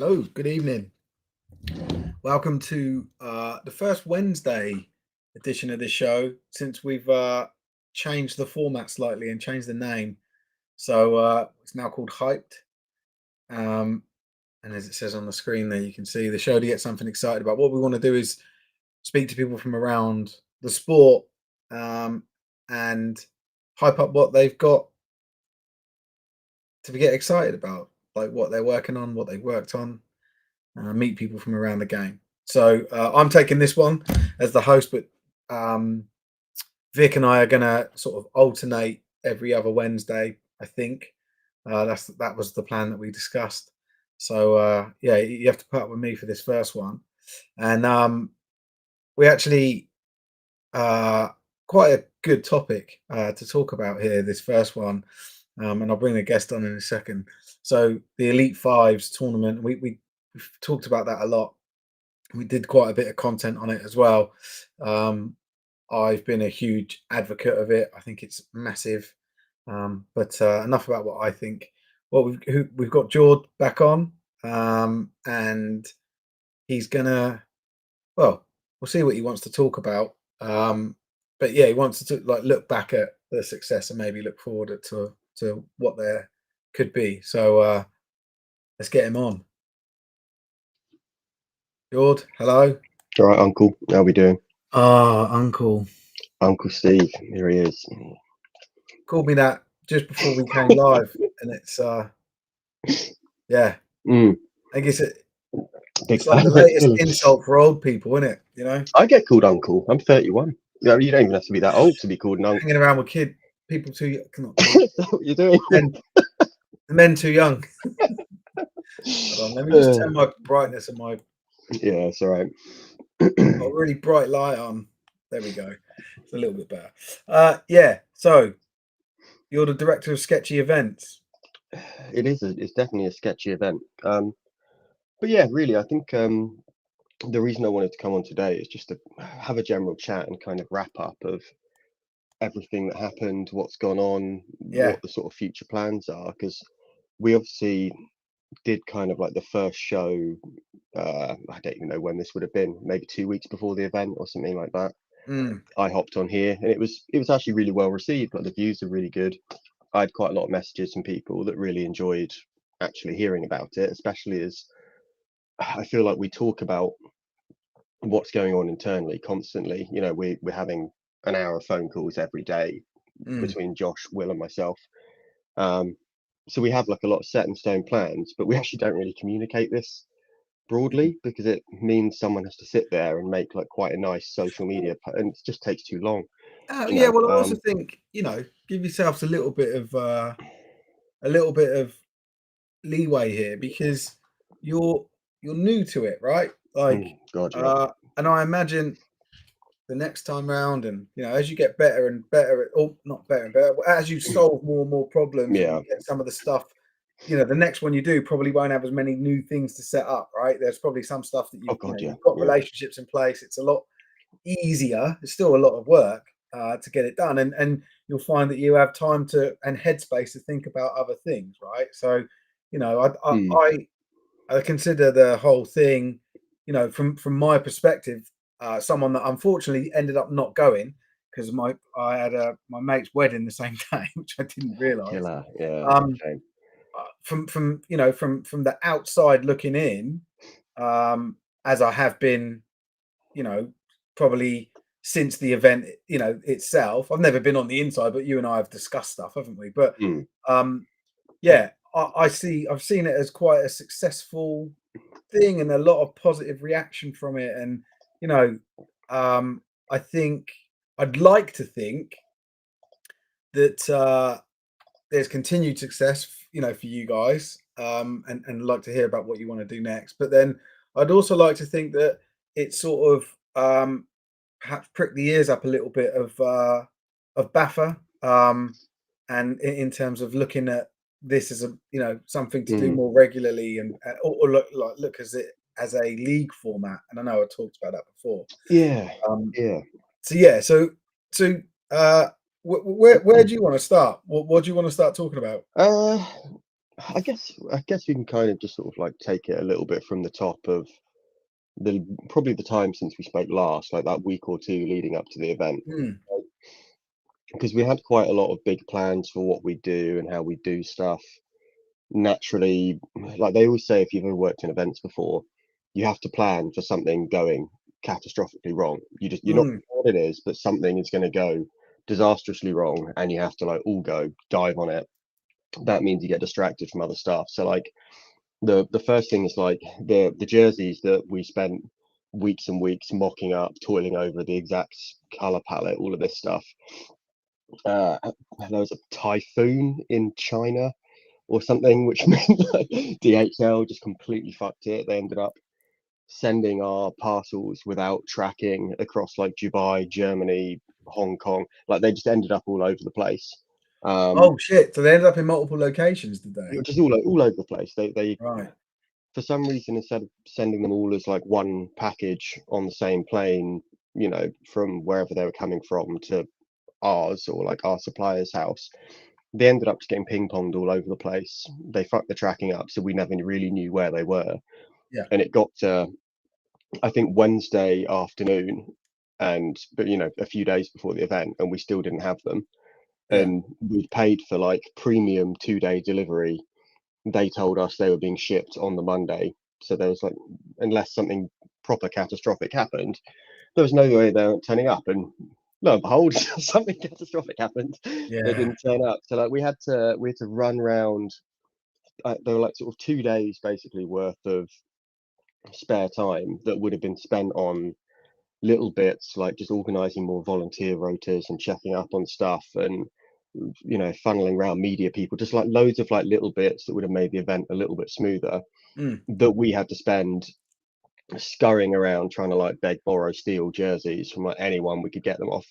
Hello, good evening. Welcome to the first Wednesday edition of this show since we've changed the format slightly and changed the name. So it's now called Hyped. And as it says on the screen there, you can see the show to get something excited about. What we want to do is speak to people from around the sport and hype up what they've got to get excited about, like what they're working on, what they've worked on. Meet people from around the game. So I'm taking this one as the host, but Vic and I are going to sort of alternate every other Wednesday. I think that was the plan that we discussed. So yeah, you have to put up with me for this first one, and we actually quite a good topic to talk about here. This first one, and I'll bring the guest on in a second. So the Elite Fives tournament, we've talked about that a lot. We did quite a bit of content on it as well. I've been a huge advocate of it. I think it's massive. But enough about what I think. Well, we've got Jord back on, and he's gonna. Well, we'll see what he wants to talk about. But yeah, he wants to look back at the success and maybe look forward to what there could be. So let's get him on. Jord, hello. All right, Uncle. How we doing? Uncle. Uncle Steve. Here he is. Called me that just before we came live, and it's yeah. I guess it's like the latest insult for old people, isn't it? You know. I get called Uncle. I'm 31. You don't even have to be that old to be called an uncle. Hanging around with people too young. Is that what you're doing? Men too young. Hold on, let me just turn my brightness of my. Yeah, it's all right. Got a really bright light on. There we go. It's a little bit better. Yeah. So you're the director of sketchy events. It is. It's definitely a sketchy event. But yeah, really, I think the reason I wanted to come on today is just to have a general chat and kind of wrap up of everything that happened, what's gone on, what the sort of future plans are, because we obviously did kind of like the first show. I don't even know when this would have been, maybe 2 weeks before the event or something like that. I hopped on here and it was actually really well received. Like the views are really good. I had quite a lot of messages from people that really enjoyed actually hearing about it, especially as I feel like we talk about what's going on internally constantly. You know, we're having an hour of phone calls every day between Josh, Will and myself. So we have like a lot of set in stone plans, but we actually don't really communicate this broadly because it means someone has to sit there and make like quite a nice social media and it just takes too long. Yeah, well, I also think, you know, give yourselves a little bit of leeway here because you're new to it, right? Like, God, yeah. and I imagine the next time round, and you know, as you get better and better, or not better and better, as you solve more and more problems, and you get some of the stuff. You know, the next one you do probably won't have as many new things to set up, right? There's probably some stuff that you've got relationships in place. It's a lot easier. It's still a lot of work to get it done, and you'll find that you have time to and headspace to think about other things, right? So, you know, I consider the whole thing, you know, from my perspective, someone that unfortunately ended up not going because I had my mate's wedding the same day, which I didn't realise. From you know from the outside looking in, as I have been, you know, probably since the event, you know, itself. I've never been on the inside, but you and I have discussed stuff, haven't we? But yeah, I've seen it as quite a successful thing and a lot of positive reaction from it. And you know, I think I'd like to think that there's continued success, you know, for you guys, and like to hear about what you want to do next. But then I'd also like to think that it sort of perhaps prick the ears up a little bit of Baffa, and in terms of looking at this as a, you know, something to do more regularly and or look as a league format. And I know I talked about that before. So where do you want to start? What do you want to start talking about? I guess we can kind of just sort of like take it a little bit from the top of probably the time since we spoke last, like that week or two leading up to the event, Mm, because we had quite a lot of big plans for what we do and how we do stuff. Naturally, like they always say, if you've ever worked in events before, you have to plan for something going catastrophically wrong. You're not mm. sure what it is, but something is going to go disastrously wrong, and you have to like all go dive on it. That means you get distracted from other stuff. So like the first thing is like the jerseys that we spent weeks and weeks mocking up, toiling over the exact color palette, all of this stuff. Uh, there was a typhoon in China or something, which meant like DHL just completely fucked it. They ended up sending our parcels without tracking across like Dubai, Germany, Hong Kong. Like they just ended up all over the place. Oh shit! So they ended up in multiple locations, did they? Just all over the place. They Right. for some reason, instead of sending them all as like one package on the same plane, from wherever they were coming from to ours or like our supplier's house, they ended up just getting ping ponged all over the place. They fucked the tracking up, so we never really knew where they were. Yeah. And it got to, I think, Wednesday afternoon, but a few days before the event, and we still didn't have them. Yeah. And we'd paid for like premium 2-day delivery. They told us they were being shipped on the Monday. So there was like, unless something proper catastrophic happened, there was no way they weren't turning up. And lo and behold, something catastrophic happened. They Yeah. didn't turn up. So like we had to run around. There were like sort of 2 days basically worth of spare time that would have been spent on little bits like just organizing more volunteer rotas and checking up on stuff and funneling around media people, just like loads of like little bits that would have made the event a little bit smoother, Mm. that we had to spend scurrying around trying to like beg, borrow, steal jerseys from like anyone we could get them off.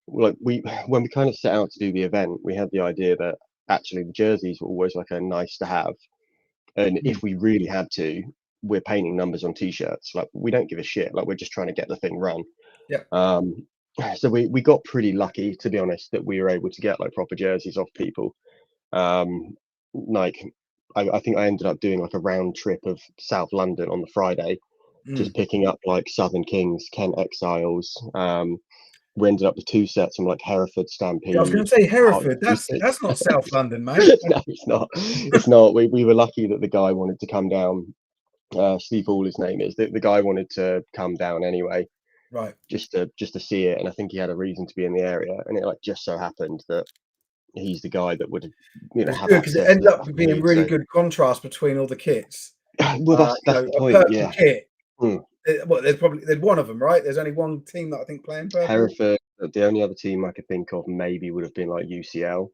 Like when we kind of set out to do the event, we had the idea that actually the jerseys were always like a nice to have, and Mm. if we really had to, we're painting numbers on t-shirts. Like we don't give a shit, like we're just trying to get the thing run. Yeah. So we got pretty lucky, to be honest, that we were able to get like proper jerseys off people. Like I think I ended up doing like a round trip of South London on the Friday, Mm. just picking up like Southern Kings, Kent Exiles. We ended up with 2 sets from like Hereford Yeah, I was going Stampede. to say Hard Hereford. Pieces. That's not South London, mate. No, it's not. It's not. We were lucky that the guy wanted to come down. Steve Hall, his name is. The guy wanted to come down anyway, Right. just to see it, and I think he had a reason to be in the area, and it like just so happened that he's the guy that would It was have good because it access to ended the up stuff we being need. really So good contrast between all the kits. well, that's the A point. purple Yeah. kit. Hmm. Well, there's one of them, right? There's only one team that I think playing purple. Hereford, the only other team I could think of maybe would have been like UCL,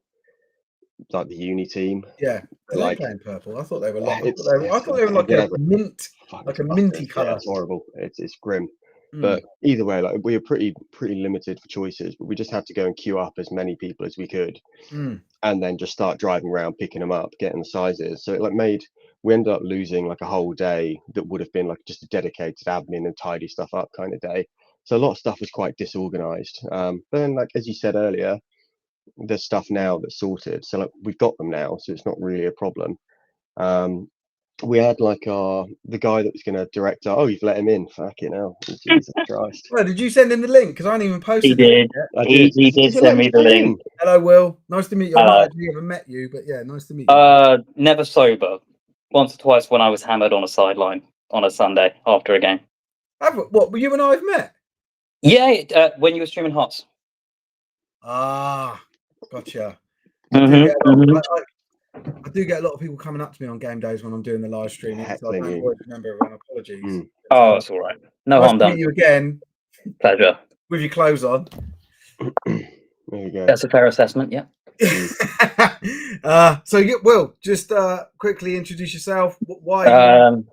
like the uni team. Yeah. Do they Like playing purple? I thought they were like. I it's thought they were like a whatever. mint, Fuck, like it's a minty busted. Yeah, color. it's horrible. It's grim. Mm. But either way, like we were pretty limited for choices, but we just had to go and queue up as many people as we could, Mm. and then just start driving around, picking them up, getting the sizes. So it like we ended up losing like a whole day that would have been like just a dedicated admin and tidy stuff up kind of day. So a lot of stuff was quite disorganized. But then, like as you said earlier, there's stuff now that's sorted. So like we've got them now, so it's not really a problem. Um, we had like the guy that was going to direct our, oh, you've let him in. Fucking hell. Jesus Christ. Well, did you send him the link? Because I haven't even He posted it did. yet. I He did. he did Is it send let me me the straight link. in? Hello, Will. Nice to meet you. I've not Uh, actually ever met you, but yeah, nice to meet you. Never sober. Once or twice when I was hammered on a sideline on a Sunday after a game. What? You and I have met? Yeah, when you were streaming Hots. Ah, gotcha. I do get Mm-hmm. Mm-hmm. I do get a lot of people coming up to me on game days when I'm doing the live streaming, so I Heckling don't you. always remember everyone. Apologies. Mm. But, Oh, it's all right. No nice harm to meet done. you again Pleasure. with your clothes on. There you go. That's a fair assessment. Yeah. So Will, just quickly introduce yourself. Why are you?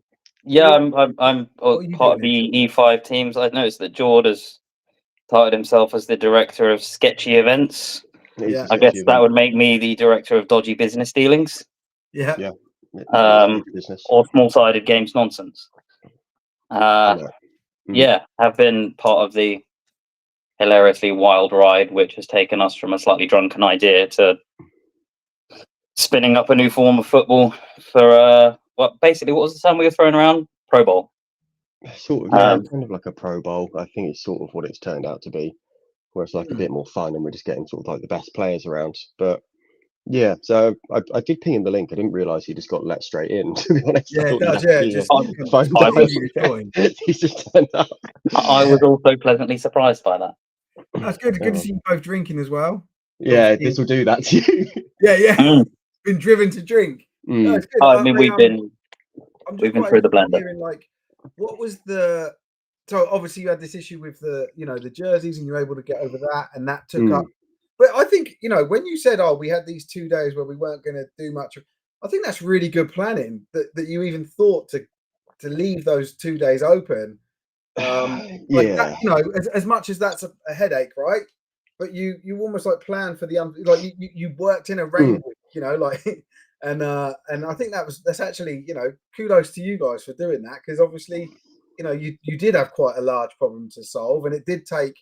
Yeah, What, I'm what are you part of doing? the E5 teams. I noticed that Jord has titled himself as the director of sketchy events. Yeah. I guess that would make me the director of dodgy business dealings. Yeah. Yeah. Business. Or small-sided games nonsense. Yeah. Yeah, have been part of the hilariously wild ride, which has taken us from a slightly drunken idea to spinning up a new form of football for basically what was the term we were throwing around? Pro Bowl. Sort of, yeah, kind of like a Pro Bowl. I think it's sort of what it's turned out to be, where it's like a bit more fun and we're just getting sort of like the best players around. But yeah, so I did ping him the link. I didn't realise he just got let straight in. To be honest, Yeah, I it thought does. he'd Yeah, actually, just phoned I up. was- He's just turned up. I was also pleasantly surprised by that. That's good. Good to see you both drinking as well. Yeah, Obviously- this will do that to you. Yeah. Mm. Been driven to drink. No, it's good. I mean, we've been I'm just we've been quite through the interested in blender. hearing, like, what was the? So obviously you had this issue with the, the jerseys, and you were able to get over that, and that took up. But I think, when you said, "Oh, we had these 2 days where we weren't going to do much," I think that's really good planning. That you even thought to leave those 2 days open. Like that, as much as that's a headache, right? But you almost like plan for the like you worked in a rain week, like, and I think that's actually, kudos to you guys for doing that, because obviously, you did have quite a large problem to solve, and it did take,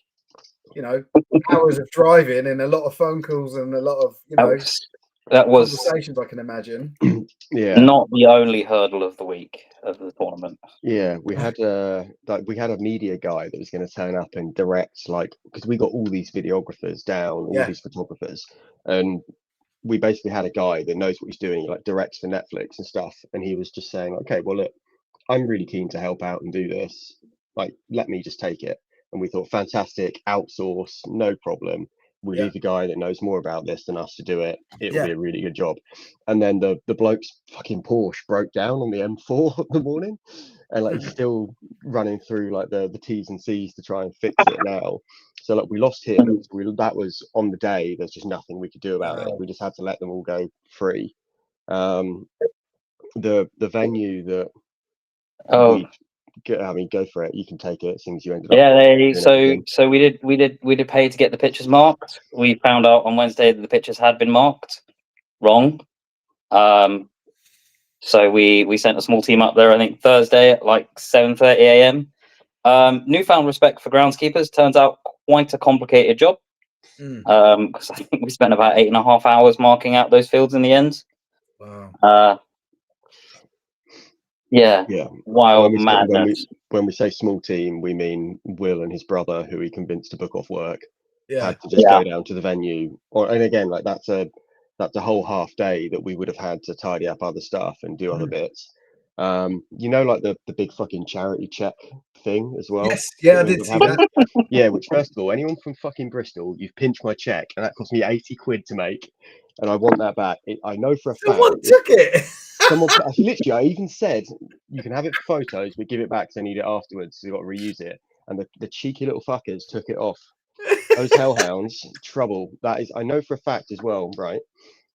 hours of driving and a lot of phone calls and a lot of that was conversations, I can imagine. Yeah, not the only hurdle of the week of the tournament. Yeah, we had a media guy that was going to turn up and direct, like, because we got all these videographers down, all these photographers, and we basically had a guy that knows what he's doing, like directs for Netflix and stuff, and he was just saying, okay, well, look, I'm really keen to help out and do this, like, let me just take it. And we thought, fantastic, outsource, no problem. We leave a guy that knows more about this than us to do it. It will be a really good job. And then the bloke's fucking Porsche broke down on the M4 in the morning, and like he's still running through like the T's and C's to try and fix it now. So like we lost him. That was on the day. There's just nothing we could do about it. We just had to let them all go free. The venue that go for it. You can take it since you ended up. So we did pay to get the pitches marked. We found out on Wednesday that the pitches had been marked wrong. So we sent a small team up there, I think Thursday at like 7:30 a.m. Newfound respect for groundskeepers. Turns out quite a complicated job. Because I think we spent about 8.5 hours marking out those fields in the end. Wow. Yeah. Wild madness. When we say small team, we mean Will and his brother, who he convinced to book off work, had to just go down to the venue. And again, like that's a whole half day that we would have had to tidy up other stuff and do other bits. Like the big fucking charity check thing as well. Yes, I did see that. Yeah, which first of all, anyone from fucking Bristol, you've pinched my check, and that cost me 80 quid to make, and I want that back. I know for a fact. Someone took it. Literally, I even said you can have it for photos, but give it back because I need it afterwards. So you've got to reuse it. And the cheeky little fuckers took it off. Those hellhounds, trouble. That is, I know for a fact as well, right?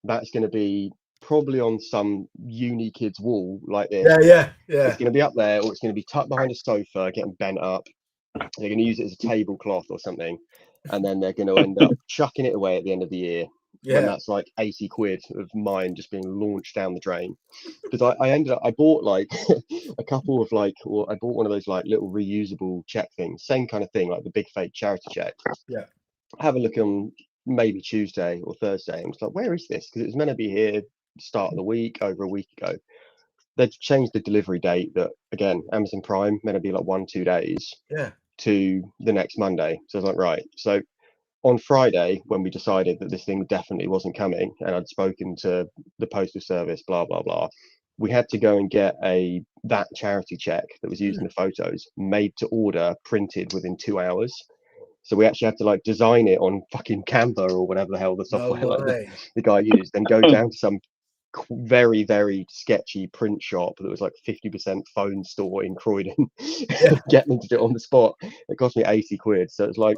That's going to be probably on some uni kid's wall like this. Yeah. It's going to be up there, or it's going to be tucked behind a sofa, getting bent up. They're going to use it as a tablecloth or something, and then they're going to end up chucking it away at the end of the year. When that's like 80 quid of mine just being launched down the drain. Because I bought like a couple of I bought one of those like little reusable check things, same kind of thing, like the big fake charity check. Yeah. Have a look on maybe Tuesday or Thursday, and was like, where is this? Because it was meant to be here start of the week, over a week ago. They've changed the delivery date that, again, Amazon Prime meant to be like 1-2 days to the next Monday. So I was like, right. So on Friday, when we decided that this thing definitely wasn't coming, and I'd spoken to the postal service, blah blah blah, we had to go and get that charity check that was used in the photos made to order, printed within 2 hours. So we actually had to like design it on fucking Canva or whatever the hell the software the guy used, then go down to some very very sketchy print shop that was like 50% phone store in Croydon, get them to do it on the spot. It cost me 80 quid. So it's like,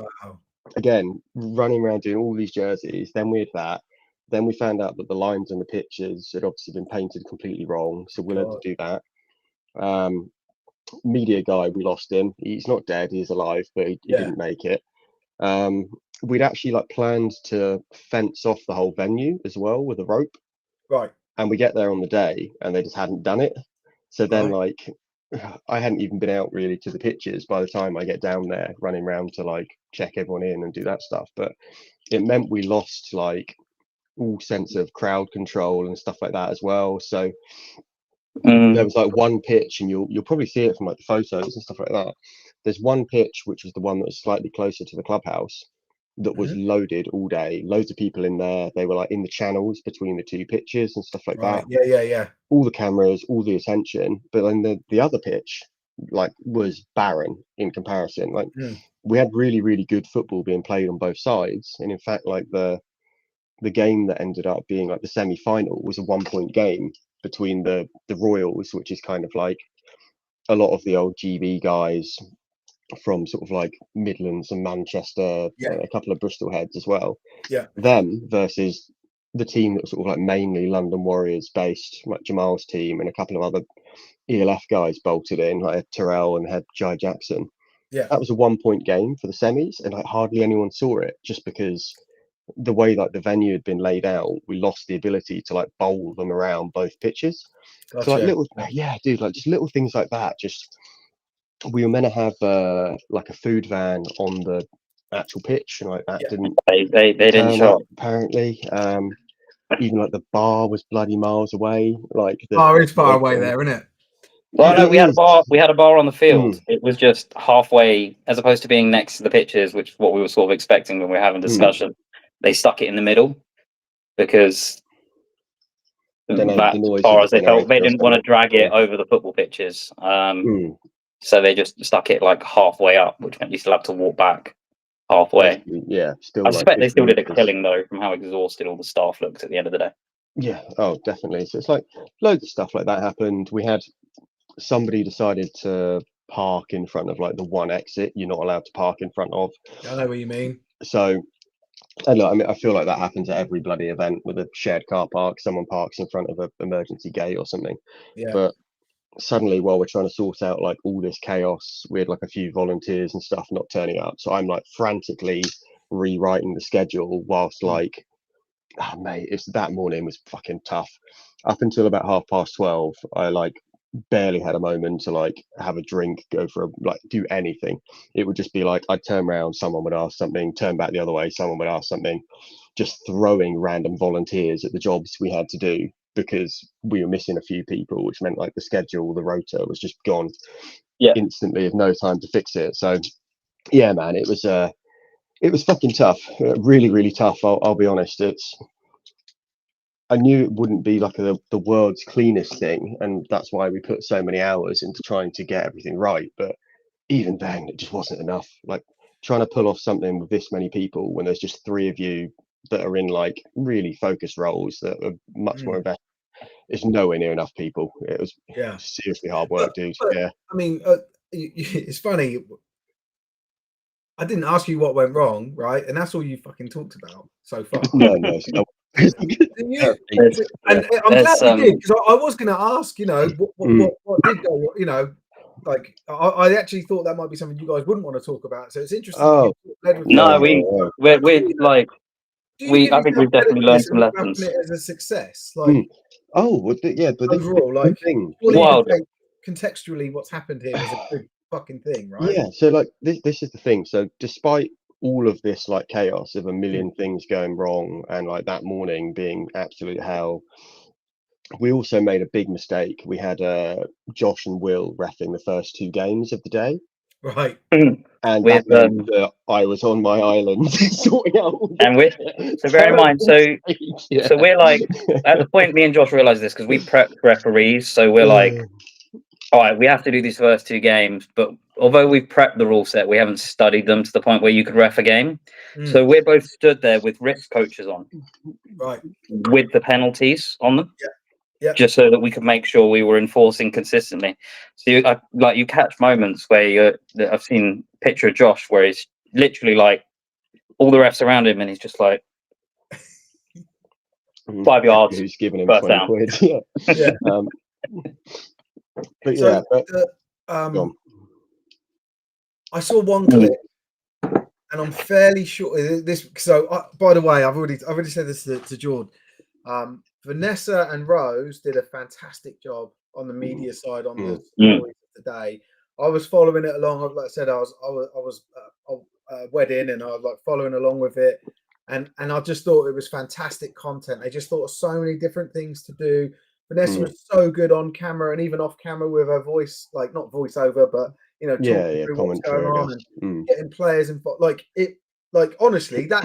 again, running around doing all these jerseys. Then we had that. Then we found out that the lines on the pictures had obviously been painted completely wrong. So we had to do that. Media guy, we lost him. He's not dead. He's alive, but he didn't make it. We'd actually like planned to fence off the whole venue as well with a rope. Right. And we get there on the day and they just hadn't done it. So then like I hadn't even been out really to the pitches by the time I get down there, running around to like check everyone in and do that stuff. But it meant we lost like all sense of crowd control and stuff like that as well. So there was like one pitch, and you'll probably see it from like the photos and stuff like that. There's one pitch which was the one that was slightly closer to the clubhouse that was loaded all day. Loads of people in there. They were like in the channels between the two pitches and stuff like that. Yeah. All the cameras, all the attention. But then the other pitch like was barren in comparison. Like we had really, really good football being played on both sides. And in fact, like the game that ended up being like the semi-final was a 1-point game between the Royals, which is kind of like a lot of the old GB guys from sort of like Midlands and Manchester, a couple of Bristol heads as well. Them versus the team that was sort of like mainly London Warriors based, like Jamal's team and a couple of other ELF guys bolted in, like Terrell and had Jai Jackson. That was a 1-point game for the semis, and like hardly anyone saw it, just because the way like the venue had been laid out, we lost the ability to like bowl them around both pitches. So like little, dude, like just little things like that. Just we were meant to have like a food van on the actual pitch, and like that didn't. They didn't show up. Apparently. Even like the bar was bloody miles away. Like the bar is far away there, isn't it? Well, no, we had a bar on the field. It was just halfway, as opposed to being next to the pitches, which is what we were sort of expecting when we were having discussion. They stuck it in the middle because that's as far as they felt. They didn't want to drag it over the football pitches. So they just stuck it like halfway up, which meant you still have to walk back halfway. Still. I suspect they still did a killing though, from how exhausted all the staff looked at the end of the day. Yeah, oh, definitely. So it's like loads of stuff like that happened. We had somebody decided to park in front of like the one exit you're not allowed to park in front of. I know what you mean. So, and look, I mean, I feel like that happens at every bloody event with a shared car park. Someone parks in front of an emergency gate or something. But suddenly, while we're trying to sort out like all this chaos, we had like a few volunteers and stuff not turning up. So I'm like frantically rewriting the schedule whilst like, oh mate, it's that morning was fucking tough. Up until about 12:30, I like barely had a moment to like have a drink, go for a like do anything. It would just be like I'd turn around, someone would ask something, turn back the other way, someone would ask something, just throwing random volunteers at the jobs we had to do because we were missing a few people, which meant like the schedule, the rota was just gone instantly with no time to fix it. So yeah, man, it was fucking tough. Really, really tough. I'll be honest. I knew it wouldn't be like the world's cleanest thing, and that's why we put so many hours into trying to get everything right. But even then, it just wasn't enough. Like trying to pull off something with this many people when there's just 3 of you that are in like really focused roles that are much more invested. It's nowhere near enough people. It was seriously hard work, dude. I mean, it's funny. I didn't ask you what went wrong, right? And that's all you fucking talked about so far. No. And I'm glad you did, because I was going to ask, what did go, like I actually thought that might be something you guys wouldn't want to talk about. So it's interesting. We're like, I think we've definitely learned some lessons. It as a success, like but overall, like contextually, what's happened here is a good fucking thing, right? Yeah. So like this is the thing. So despite all of this like chaos of a million things going wrong and like that morning being absolute hell, we also made a big mistake. We had Josh and Will reffing the first 2 games of the day. Right. And that meant that I was on my island sorting out. So bear in mind, so we're like, at the point me and Josh realised this, because we prepped referees, so we're like, all right, we have to do these first 2 games, but although we've prepped the rule set, we haven't studied them to the point where you could ref a game. So we're both stood there with risk coaches on, right, with the penalties on them. Yeah. Just so that we could make sure we were enforcing consistently. So you catch moments where I've seen a picture of Josh where he's literally like all the refs around him and he's just like 5 yards. Who's giving him first 20 down. quid? Yeah. But I saw one clip, and I'm fairly sure this. So by the way, I've already said this to George. Vanessa and Rose did a fantastic job on the media side on the stories today. I was following it along. Like I said, I was wedding, and I was like following along with it. and I just thought it was fantastic content. They just thought of so many different things to do. Vanessa was so good on camera and even off camera with her voice, like not voiceover, but talking through what's going on and getting players and like it. Like honestly, that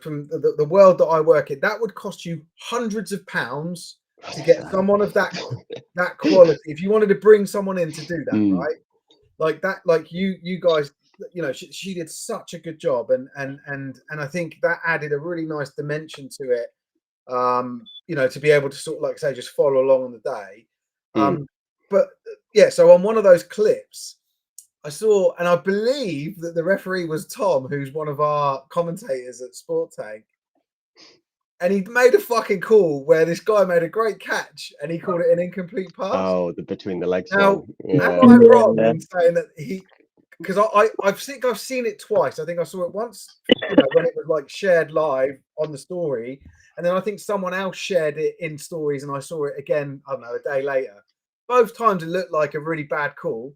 from the world that I work in, that would cost you hundreds of pounds to get someone of that quality. If you wanted to bring someone in to do that, right? Like that, like you guys, she did such a good job, and I think that added a really nice dimension to it. To be able to sort of, like I say, just follow along on the day. But yeah, so on one of those clips, I saw, and I believe that the referee was Tom, who's one of our commentators at Sport Tank. And he made a fucking call where this guy made a great catch and he called it an incomplete pass. Oh, the between the legs now, one. Am I wrong in saying that because I think I've seen it twice. I think I saw it once, when it was like shared live on the story. And then I think someone else shared it in stories and I saw it again, I don't know, a day later. Both times it looked like a really bad call.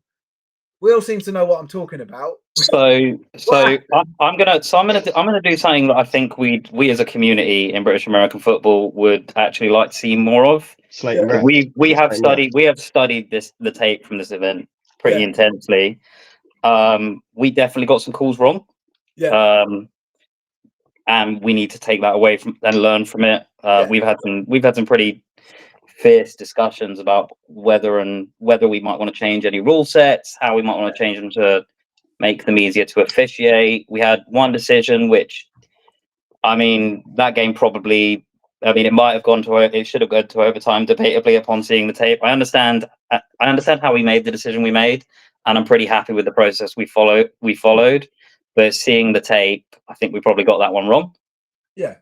We all seem to know what I'm talking about. I'm gonna do something that I think we as a community in British American football would actually like to see more of. We have studied the tape from this event pretty intensely. We definitely got some calls wrong. And we need to take that away from and learn from it. We've had some pretty fierce discussions about whether we might want to change any rule sets, how we might want to change them to make them easier to officiate. We had one decision which, that game probably, it might have it should have gone to overtime debatably upon seeing the tape. I understand how we made the decision we made, and I'm pretty happy with the process we followed. But seeing the tape, I think we probably got that one wrong. Yeah.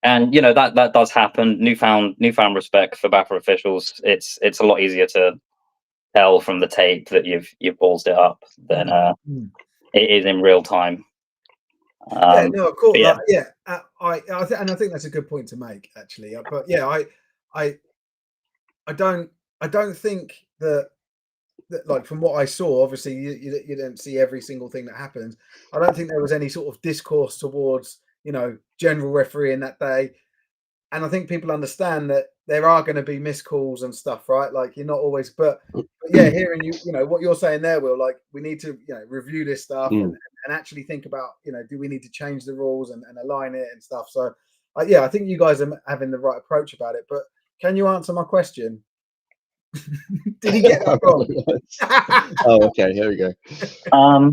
And that does happen. Newfound respect for BAFA officials. It's a lot easier to tell from the tape that you've ballsed it up than it is in real time. Of course. I think that's a good point to make, actually. But yeah, I don't think that like from what I saw, obviously you don't see every single thing that happens. I don't think there was any sort of discourse towards general refereeing that day, and I think people understand that there are going to be missed calls and stuff, right? Like you're not always, but yeah, hearing what you're saying there, Will, like we need to review this stuff and actually think about do we need to change the rules and align it and stuff. So I think you guys are having the right approach about it. But can you answer my question? Did he get that wrong? Oh, okay. Here we go. A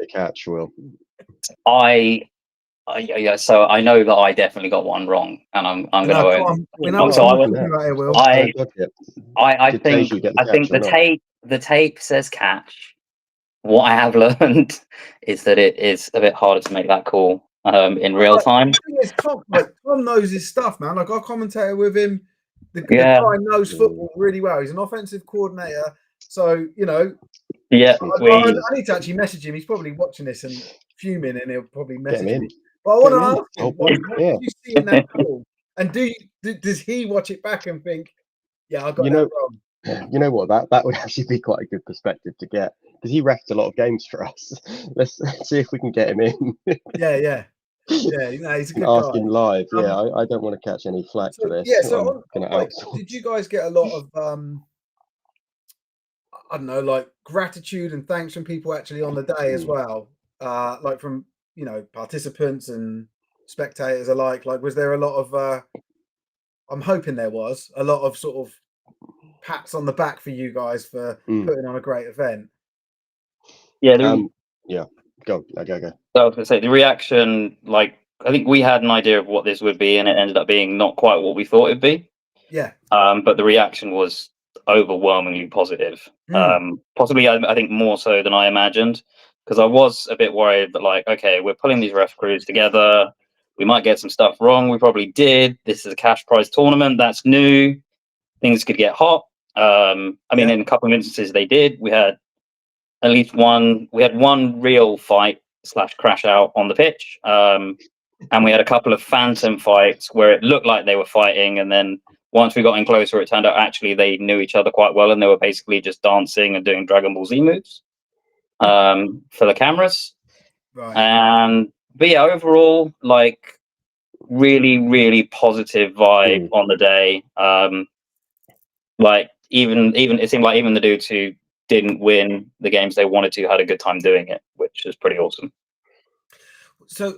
catch, Will. So I know that I definitely got one wrong, and I'm going to own. I think the tape says catch. What I have learned is that it is a bit harder to make that call in real time. Tom knows his stuff, man. Like I commentated with him. The guy knows football really well. He's an offensive coordinator, so Yeah, I need to actually message him. He's probably watching this and fuming, and he'll probably message me. But I want to ask him, what did you see in that call? And does he watch it back and think, yeah, I got that wrong? You know what? That would actually be quite a good perspective to get because he refed a lot of games for us. Let's see if we can get him in. Yeah. He's a good ask guy. him live. I don't want to catch any flack for this. Yeah, so did you guys get a lot of I don't know, like gratitude and thanks from people actually on the day as well? Like from participants and spectators alike. Like was there a lot of I'm hoping there was a lot of sort of pats on the back for you guys for putting on a great event. Yeah. Go. So I was going to say the reaction, like I think we had an idea of what this would be, and it ended up being not quite what we thought it'd be. Yeah. But the reaction was overwhelmingly positive. Possibly, I think more so than I imagined, because I was a bit worried that, like, okay, we're pulling these ref crews together. We might get some stuff wrong. We probably did. This is a cash prize tournament. That's new. Things could get hot. In a couple of instances, they did. We had at least one. We had one real fight / crash out on the pitch, and we had a couple of phantom fights where it looked like they were fighting, and then once we got in closer, it turned out actually they knew each other quite well, and they were basically just dancing and doing Dragon Ball Z moves for the cameras. Right. And but yeah, overall, like really, really positive vibe on the day. Like even it seemed like even the dudes who didn't win the games they wanted to had a good time doing it, which is pretty awesome. So,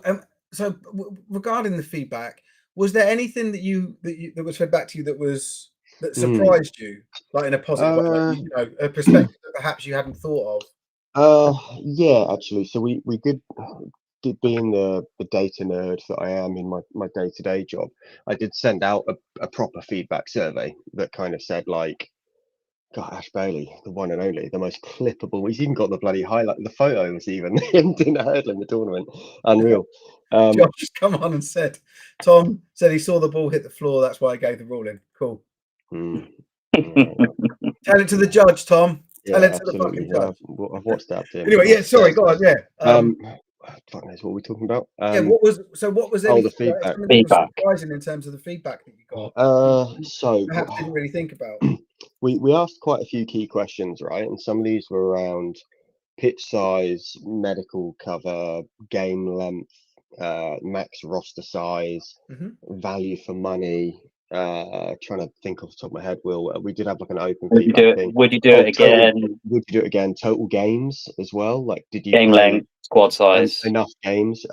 regarding the feedback, was there anything that was fed back to you that surprised you, like in a positive way, like, you know, a perspective that perhaps you hadn't thought of? Yeah, actually. So we did being the data nerd that I am in my day-to-day job, I did send out a proper feedback survey that kind of said like, God, Ash Bailey, the one and only, the most clippable. He's even got the bloody highlight. The photo was even him doing a hurdle in the tournament. Unreal. Josh just come on and said, Tom said he saw the ball hit the floor. That's why I gave the ruling. Cool. Yeah. Tell it to the judge, Tom. Tell it to Absolutely. the fucking judge. I've WhatsApped him. Anyway, yeah, sorry, go on, yeah. Fuck knows what we're talking about. Yeah, what was anything, the feedback. something that was surprising in terms of the feedback that you got? So perhaps didn't really think about. We asked quite a few key questions, right? And some of these were around pitch size, medical cover, game length, max roster size, value for money. Trying to think off the top of my head, Will. We did have like an open feedback thing. Would you do it again? Would you do it again? Total games as well. Like, did you game length, squad size, enough games?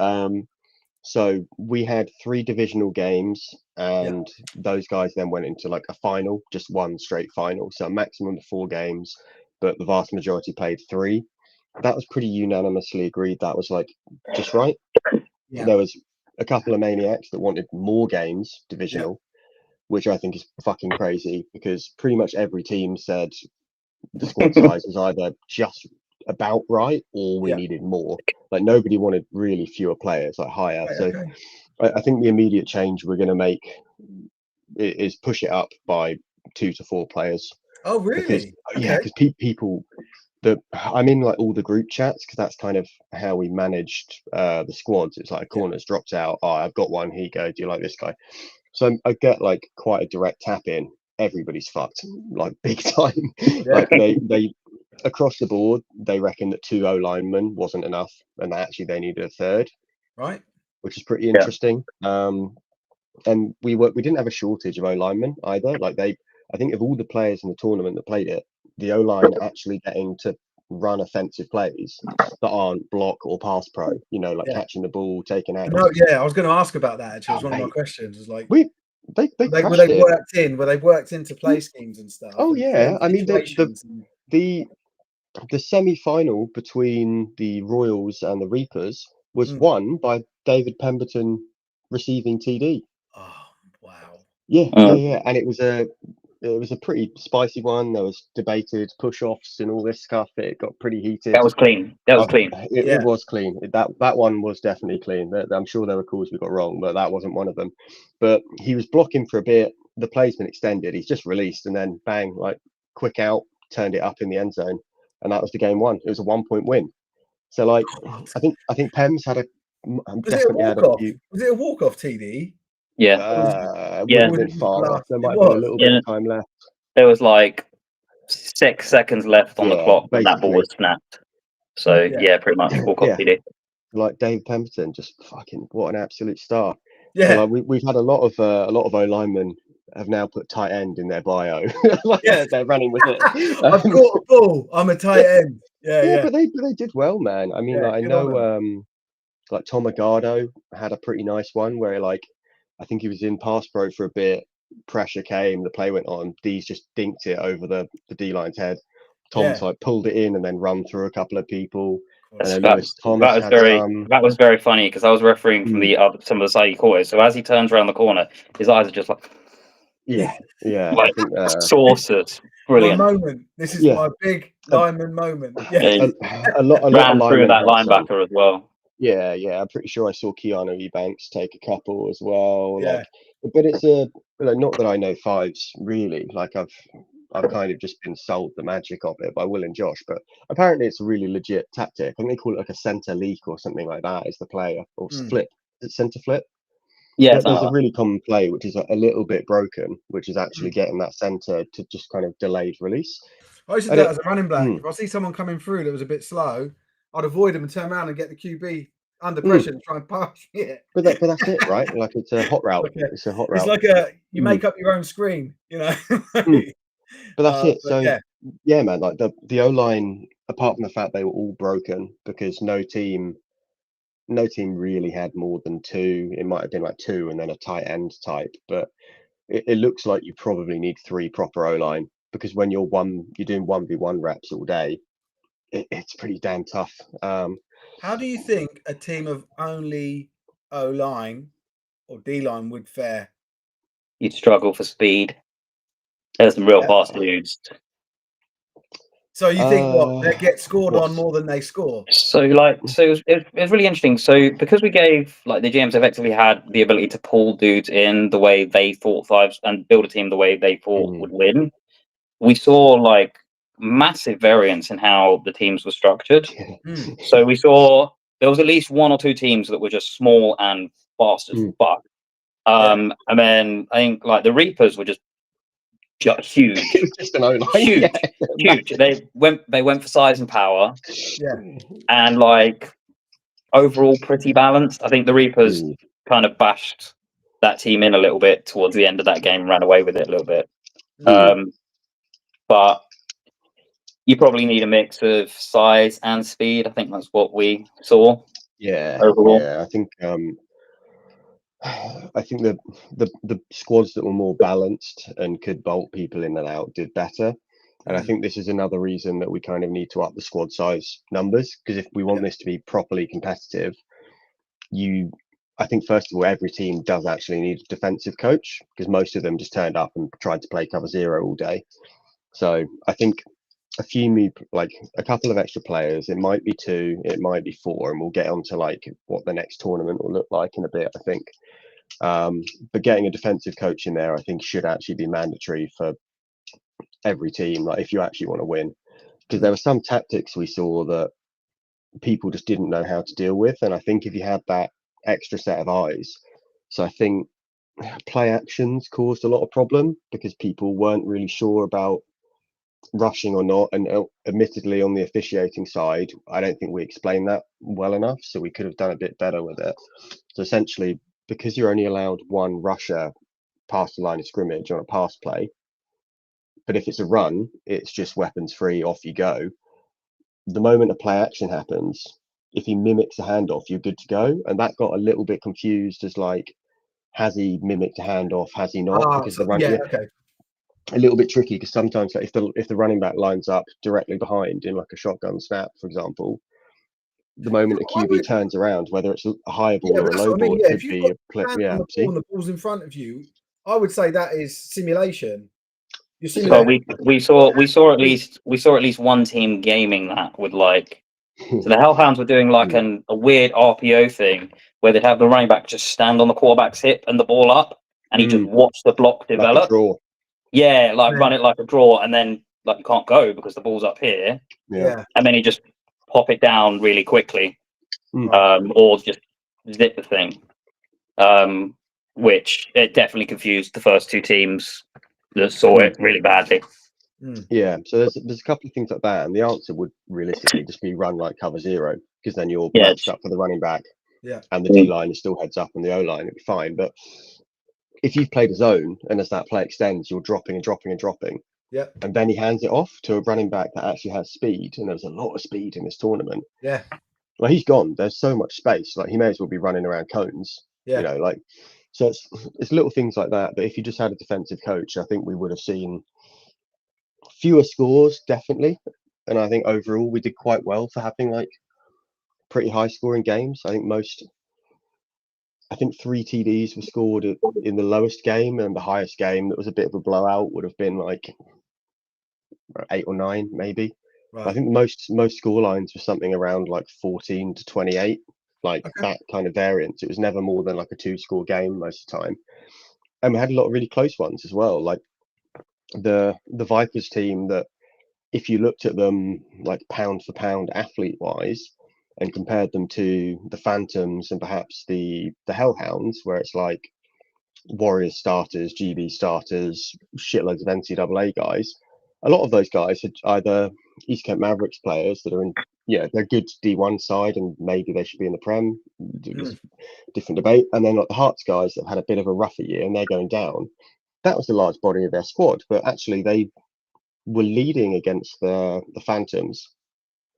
So we had 3 divisional games, and those guys then went into like a final, just one straight final. So a maximum of 4 games, but the vast majority played 3. That was pretty unanimously agreed. That was like just right. There was a couple of maniacs that wanted more games divisional, which I think is fucking crazy, because pretty much every team said the squad size was either just about right or we needed more. Like nobody wanted really fewer players, like higher. I think the immediate change we're going to make is push it up by 2 to 4 players. Oh, really? Because people, I'm in like all the group chats, because that's kind of how we managed the squads. It's like a corners dropped out. Oh, I've got one. Here you go. Do you like this guy? So I get like quite a direct tap in. Everybody's fucked, like big time. Like they across the board, they reckon that 2 O linemen wasn't enough, and actually they needed a third, right? Which is pretty interesting. And we didn't have a shortage of O linemen either. Like I think of all the players in the tournament that played it, the O line actually getting to run offensive plays that aren't block or pass pro, you know, like catching the ball, taking out. No, I was going to ask about that actually. It was one of my questions. Was like, they were they worked into play schemes and stuff? Oh yeah, I mean the semi-final between the Royals and the Reapers was won by David Pemberton receiving TD. Oh wow! Yeah, and it was a pretty spicy one. There was debated push-offs and all this stuff. It got pretty heated. That was clean. It was clean. That one was definitely clean. I'm sure there were calls we got wrong, but that wasn't one of them. But he was blocking for a bit. The play's been extended. He's just released, and then bang, like quick out, turned it up in the end zone, and that was the game won. It was a 1-point win. So like, I think Pems had Was it a walk-off TD? Yeah. Would have been far. There might have been a little bit of time left. There was like 6 seconds left on the clock when that ball was snapped. So pretty much walk-off TD. Like Dave Pemberton, just fucking what an absolute star. Yeah, so like we've had a lot of O linemen have now put tight end in their bio. They're running with it. I've got a ball. I'm a tight end. But they did well, man. I mean, like, I know like Tom Agado had a pretty nice one where like I think he was in pass pro for a bit. Pressure came, the play went on. Dees just dinked it over the D line's head. Tom's like pulled it in and then run through a couple of people. That was very funny because I was refereeing from some of the side he caught it. So as he turns around the corner, his eyes are just like like saucers. Brilliant. My moment. This is my big lineman moment. A lot ran through that linebacker as well. Yeah, I'm pretty sure I saw Keanu Ebanks take a couple as well. Like, but it's not that I know fives really. Like I've kind of just been sold the magic of it by Will and Josh, but apparently it's a really legit tactic. I think they call it like a center leak or something like that. Is the play or flip? Is it center flip? Yeah, there's a really common play which is a little bit broken, which is actually getting that center to just kind of delayed release. I used to do that as a running back. If I see someone coming through that was a bit slow, I'd avoid them and turn around and get the QB under pressure to try and pass it. But that's it, right? Like it's a hot route. It's a hot route. It's like you make up your own screen, you know. But that's it. But So yeah. yeah, man. Like the O-line, apart from the fact they were all broken, because no team really had more than two. It might have been like two and then a tight end type, but it looks like you probably need three proper O-line, because when you're doing 1v1 reps all day, it's pretty damn tough. How do you think a team of only O-line or D-line would fare? You'd struggle for speed. There's some real fast dudes. So you think they get scored on more than they score? So it was really interesting. So because we gave like the GMs effectively had the ability to pull dudes in the way they thought and build a team the way they thought would win, we saw like massive variance in how the teams were structured. So we saw there was at least one or two teams that were just small and fast as fuck. And then I think like the Reapers were just huge. It was just an O-line. Huge. They went for size and power. Yeah. And like overall pretty balanced. I think the Reapers kind of bashed that team in a little bit towards the end of that game and ran away with it a little bit. But you probably need a mix of size and speed. I think that's what we saw. Overall. Yeah. I think the squads that were more balanced and could bolt people in and out did better. And I think this is another reason that we kind of need to up the squad size numbers, because if we want this to be properly competitive, I think first of all, every team does actually need a defensive coach, because most of them just turned up and tried to play cover zero all day. So I think a couple of extra players, it might be 2, it might be 4, and we'll get on to like what the next tournament will look like in a bit, I think. But getting a defensive coach in there, I think, should actually be mandatory for every team, like if you actually want to win, because there were some tactics we saw that people just didn't know how to deal with, and I think if you had that extra set of eyes, so I think play actions caused a lot of problem because people weren't really sure about rushing or not, and admittedly on the officiating side, I don't think we explained that well enough, so we could have done a bit better with it. So essentially, because you're only allowed one rusher past the line of scrimmage on a pass play, but if it's a run, it's just weapons free, off you go. The moment a play action happens, if he mimics a handoff, you're good to go. And that got a little bit confused as like, has he mimicked a handoff? Has he not? Because the run, a little bit tricky, because sometimes like, if the running back lines up directly behind in like a shotgun snap, for example, the moment a QB turns around, whether it's a high ball or a low ball, it could be a play. Yeah, and the ball's in front of you. I would say that is simulation. So we saw at least one team gaming that with like, so the Hellhounds were doing like a weird RPO thing where they'd have the running back just stand on the quarterback's hip and the ball up, and he just watch the block develop. Like a draw. Yeah, like run it like a draw, and then like you can't go because the ball's up here. Yeah. And then he just pop it down really quickly, or just zip the thing. Which it definitely confused the first two teams that saw it really badly. Yeah, so there's a couple of things like that, and the answer would realistically just be run like cover zero, because then you're matched up for the running back, and the D line is still heads up on the O line, it'd be fine. But if you've played a zone and as that play extends, you're dropping and dropping and dropping, and then he hands it off to a running back that actually has speed, and there's a lot of speed in this tournament. Well, he's gone. There's so much space. Like he may as well be running around cones. You know, like. So it's little things like that. But if you just had a defensive coach, I think we would have seen fewer scores, definitely. And I think overall we did quite well for having like pretty high scoring games. I think 3 TDs were scored in the lowest game, and the highest game that was a bit of a blowout would have been like 8 or 9 maybe. I think most score lines were something around like 14 to 28. Like that kind of variance. It was never more than like a 2-score game most of the time, and we had a lot of really close ones as well. Like the Vipers team, that if you looked at them like pound for pound athlete wise and compared them to the Phantoms and perhaps the Hellhounds, where it's like Warriors starters, GB starters, shitloads of NCAA guys, a lot of those guys had either East Kent Mavericks players that are in yeah, they're good D1 side, and maybe they should be in the Prem. It's a different debate. And then like the Hearts guys that had a bit of a rougher year and they're going down. That was the large body of their squad, but actually they were leading against the Phantoms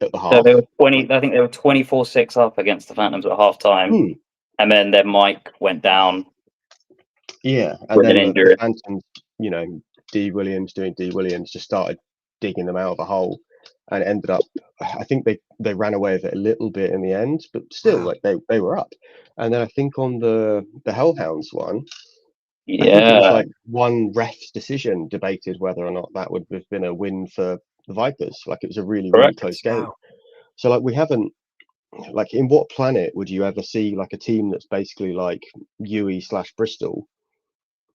at the So half. they were 20. I think they were 24-6 up against the Phantoms at half time, and then their Mike went down. Yeah, and with then an the injury. Phantoms, you know, D Williams doing D Williams, just started digging them out of a hole, and it ended up. I think they ran away with it a little bit in the end, but still, Wow. like they were up. And then I think on the Hellhounds one, I think it was Yeah, like one ref's decision debated whether or not that would have been a win for the Vipers. Like it was a really, really correct. close game. Wow. So like we haven't, like in what planet would you ever see like a team that's basically like UE/Bristol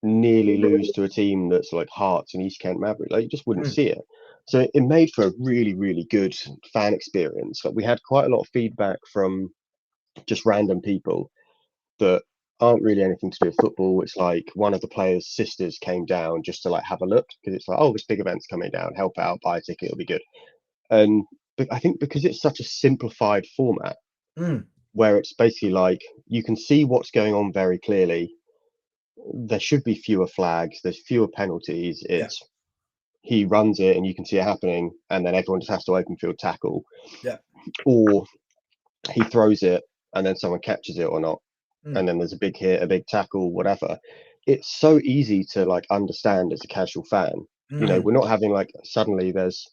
nearly lose to a team that's like Hearts and East Kent Maverick? Like you just wouldn't see it. So it made for a really, really good fan experience. Like we had quite a lot of feedback from just random people that aren't really anything to do with football. It's like one of the players' sisters came down just to like have a look because it's like, oh, this big event's coming down, help out, buy a ticket, it'll be good. And but I think because it's such a simplified format where it's basically like you can see what's going on very clearly. There should be fewer flags, there's fewer penalties. It's he runs it and you can see it happening, and then everyone just has to open field tackle. Yeah. Or he throws it and then someone catches it or not. And then there's a big hit, a big tackle, whatever. It's so easy to like understand as a casual fan. You know, we're not having like suddenly there's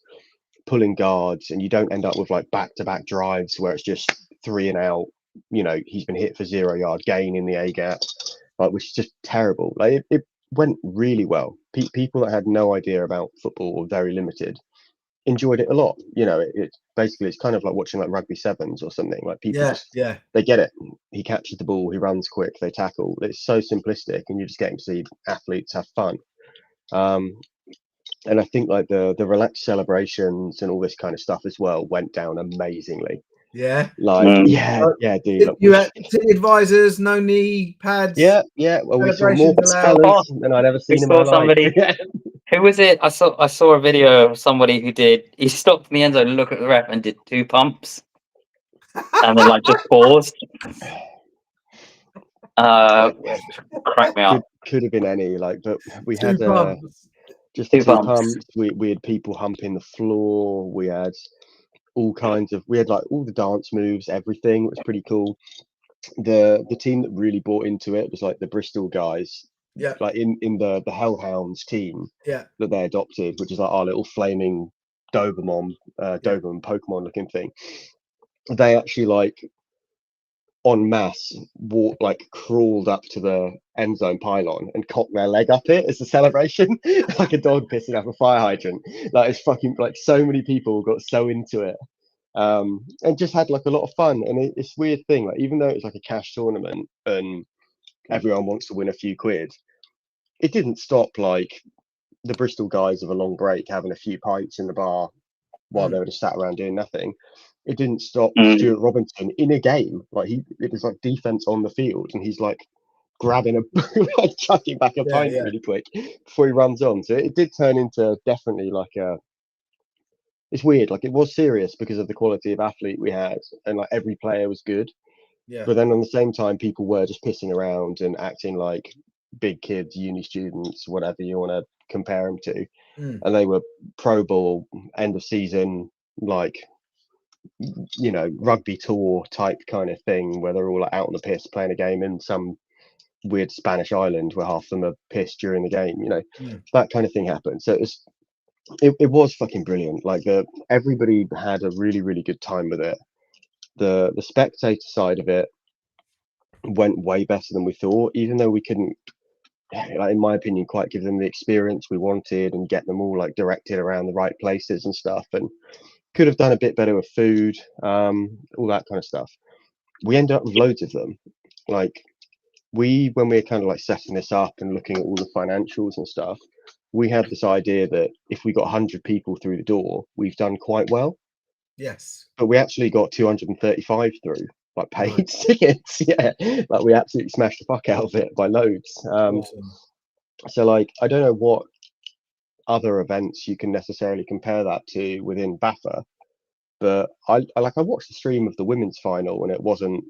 pulling guards and you don't end up with like back-to-back drives where it's just 3 and out. You know, he's been hit for 0-yard gain in the A gap, like, which is just terrible. Like it went really well. People that had no idea about football or very limited enjoyed it a lot. You know, it's basically it's kind of like watching like rugby sevens or something. Like people just they get it. He catches the ball, he runs quick, they tackle. It's so simplistic, and you're just getting to see athletes have fun. And I think like the relaxed celebrations and all this kind of stuff as well went down amazingly. Yeah. Like yeah, dude. Like, You had advisors, no knee pads. yeah. Well, we saw more fellas than I'd ever seen in my life. Who was it? I saw a video of somebody who he stopped in the end zone, looked at the ref, and did 2 pumps, and then like just paused. Crack me up. Could have been any, like, but we had just 2 pumps. pumps. We had people humping the floor. We had all kinds of. We had like all the dance moves, everything. It was pretty cool. The team that really bought into it was like the Bristol guys. Yeah. Like in the Hellhounds team. Yeah. That they adopted, which is like our little flaming Doberman Pokemon looking thing. They actually like en masse crawled up to the end zone pylon and cocked their leg up it as a celebration, like a dog pissing up a fire hydrant. Like it's fucking like so many people got so into it, and just had like a lot of fun. And it's a weird thing, like even though it's like a cash tournament and everyone wants to win a few quid, it didn't stop like the Bristol guys of a long break having a few pints in the bar while they were just sat around doing nothing. It didn't stop Stuart Robinson in a game. Like it was like defense on the field, and he's like grabbing like chucking back a pint really quick before he runs on. So it did turn into definitely like it's weird. Like it was serious because of the quality of athlete we had, and like every player was good. Yeah. But then on the same time, people were just pissing around and acting like big kids, uni students, whatever you want to compare them to. And they were Pro Bowl, end of season, like, you know, rugby tour type kind of thing where they're all like, out on the piss playing a game in some weird Spanish island where half of them are pissed during the game, you know, that kind of thing happened. So it was fucking brilliant. Like everybody had a really, really good time with it. The spectator side of it went way better than we thought, even though we couldn't, like, in my opinion, quite give them the experience we wanted and get them all like directed around the right places and stuff, and could have done a bit better with food, all that kind of stuff. We ended up with loads of them. Like when we were kind of like setting this up and looking at all the financials and stuff, we had this idea that if we got 100 people through the door, we've done quite well. Yes. But we actually got 235 through, like paid tickets. Yeah, like we absolutely smashed the fuck out of it by loads. Awesome. So like I don't know what other events you can necessarily compare that to within BAFA, But I watched the stream of the women's final, and it wasn't.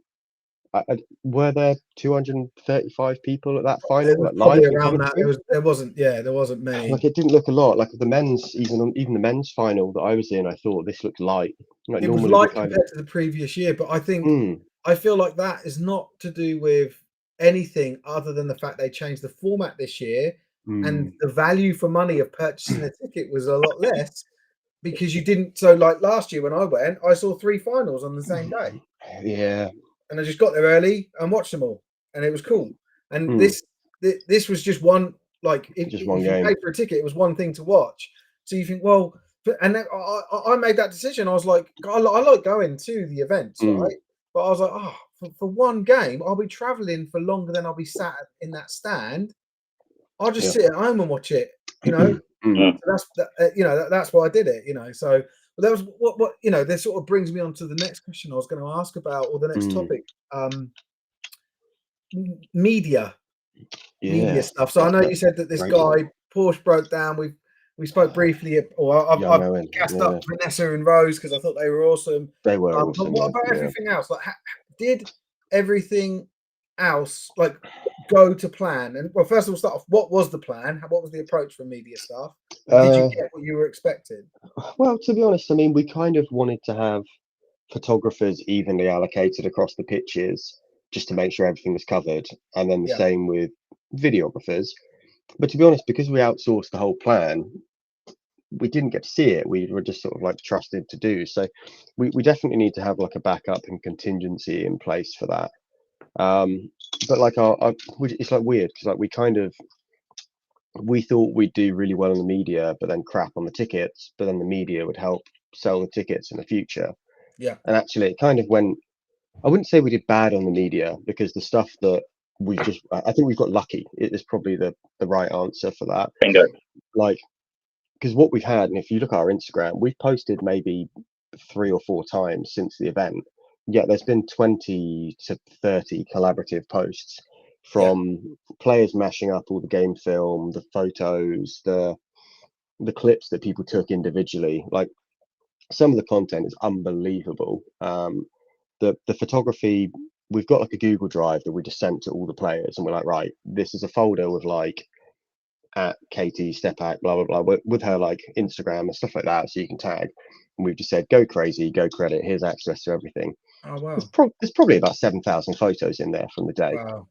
Were there 235 people at that It final, was like probably live in around that. commentary? There wasn't many. Like, it didn't look a lot. Like the men's, even the men's final that I was in, I thought this looked light. Like It was normally we light kind of. compared to the previous year, but Mm, I feel like that is not to do with anything other than the fact they changed the format this year, and mm, the value for money of purchasing a ticket was a lot less because you didn't. So, like last year when I went, I saw 3 finals on the same day, yeah. and I just got there early and watched them all, and it was cool. And Mm, this was just one. Like just one if you game. paid for a ticket, it was one thing to watch. So you think, well, and then I made that decision. I was like, I like going to the events, right? But I was like, oh, for one game, I'll be traveling for longer than I'll be sat in that stand. I'll just sit at home and watch it, you know. Mm, So that's why I did it, you know. So that was what you know. This sort of brings me on to the next question I was going to ask about, or the next topic, media yeah. stuff. So I know you said that this guy Porsche broke down. We spoke briefly, or I've cast up Vanessa and Rose because I thought they were awesome. They were But awesome. what about everything else? Like, did everything else like go to plan? And well, first of all, start off. What was the plan? What was the approach for media stuff? Did you get what you were expecting? Well, to be honest, I mean, we kind of wanted to have photographers evenly allocated across the pitches just to make sure everything was covered, and then the same with videographers. But to be honest, because we outsourced the whole plan, we didn't get to see it. We were just sort of like trusted to do. So we definitely need to have like a backup and contingency in place for that. But like it's like weird because like we thought we'd do really well in the media, but then crap on the tickets. But then the media would help sell the tickets in the future. Yeah. And actually, it kind of went. I wouldn't say we did bad on the media because the stuff that I think we've got lucky. It is probably the right answer for that. Bingo. Like, because what we've had, and if you look at our Instagram, we've posted maybe 3 or 4 times since the event. Yeah, there's been 20 to 30 collaborative posts from players mashing up all the game film, the photos, the clips that people took individually. Like, some of the content is unbelievable. The photography, we've got like a Google Drive that we just sent to all the players, and we're like, right, this is a folder with like at Katie Stepak, blah blah blah, with her like Instagram and stuff like that, so you can tag. And we've just said, go crazy, go credit. Here's access to everything. Oh wow! There's probably about 7,000 photos in there from the day. Wow.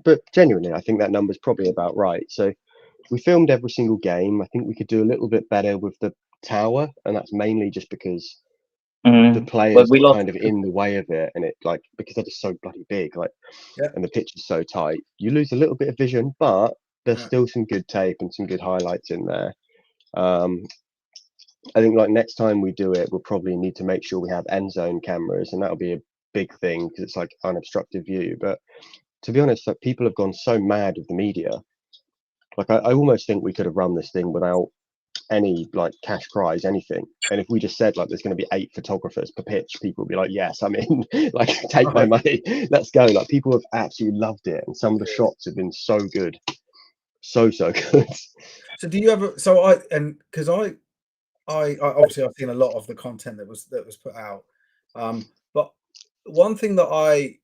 But genuinely, I think that number's probably about right. So we filmed every single game. I think we could do a little bit better with the tower, and that's mainly just because the players were kind of in the way of it, and it like because they're just so bloody big, like, and the pitch is so tight, you lose a little bit of vision, but there's still some good tape and some good highlights in there. I think like next time we do it, we'll probably need to make sure we have end zone cameras, and that'll be a big thing because it's like unobstructed view. But to be honest, like, people have gone so mad with the media. Like, I almost think we could have run this thing without any like cash prize, anything. And if we just said like there's going to be 8 photographers per pitch, people would be like, yes, I'm in. Like, take my money, let's go. Like, people have absolutely loved it, and some of the shots have been so good, so good. So do you ever? Because I obviously I've seen a lot of the content that was put out, but one thing that I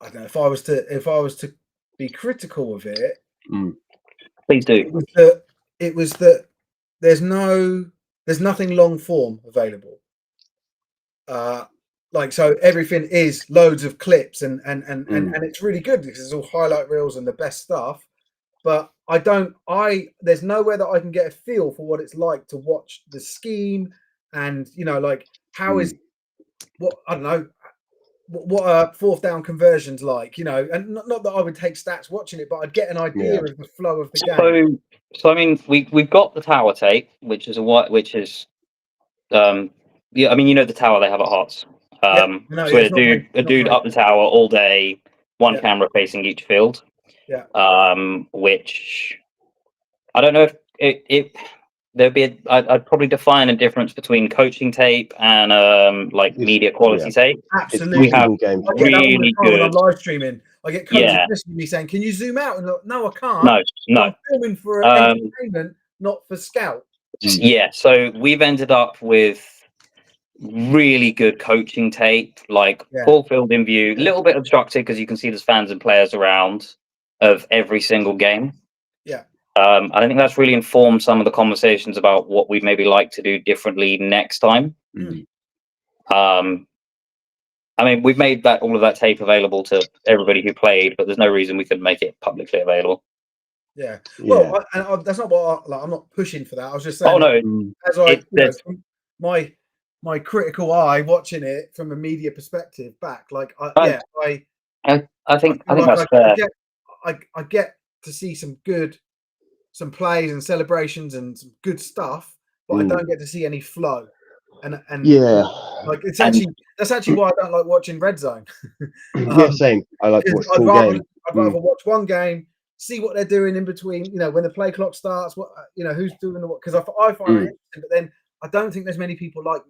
don't know, if I was to be critical of it, please do. It was that there's nothing long form available. Like, so everything is loads of clips and it's really good because it's all highlight reels and the best stuff. But there's nowhere that I can get a feel for what it's like to watch the scheme, and you know, like how is what I don't know what are 4th down conversions like, you know, and not that I would take stats watching it, but I'd get an idea of the flow of the game. So I mean, we've got the tower tape, which is I mean, you know, the tower they have at Hearts. So a dude up the tower all day, one camera facing each field. Which I don't know if there'd be I'd probably define a difference between coaching tape and like media quality tape. Absolutely. We have really good. When I'm live streaming, I get coaches messaging me saying, "Can you zoom out?" And no, I can't. No. I'm filming for entertainment, not for scout. Yeah, so we've ended up with really good coaching tape, like full field in view, a little bit obstructed because you can see there's fans and players around of every single game. Yeah. I think that's really informed some of the conversations about what we'd maybe like to do differently next time. I mean, we've made all of that tape available to everybody who played, but there's no reason we couldn't make it publicly available. Yeah. Well, that's not what I'm not pushing for that. I was just saying. Oh no, as I, my critical eye watching it from a media perspective back, like I think that's fair. I get to see some plays and celebrations and some good stuff, but I don't get to see any flow. And like that's actually why I don't like watching Red Zone. Same. I like to watch full game. I'd rather watch one game, see what they're doing in between. When the play clock starts, what who's doing what? Because I find that interesting. But then I don't think there's many people like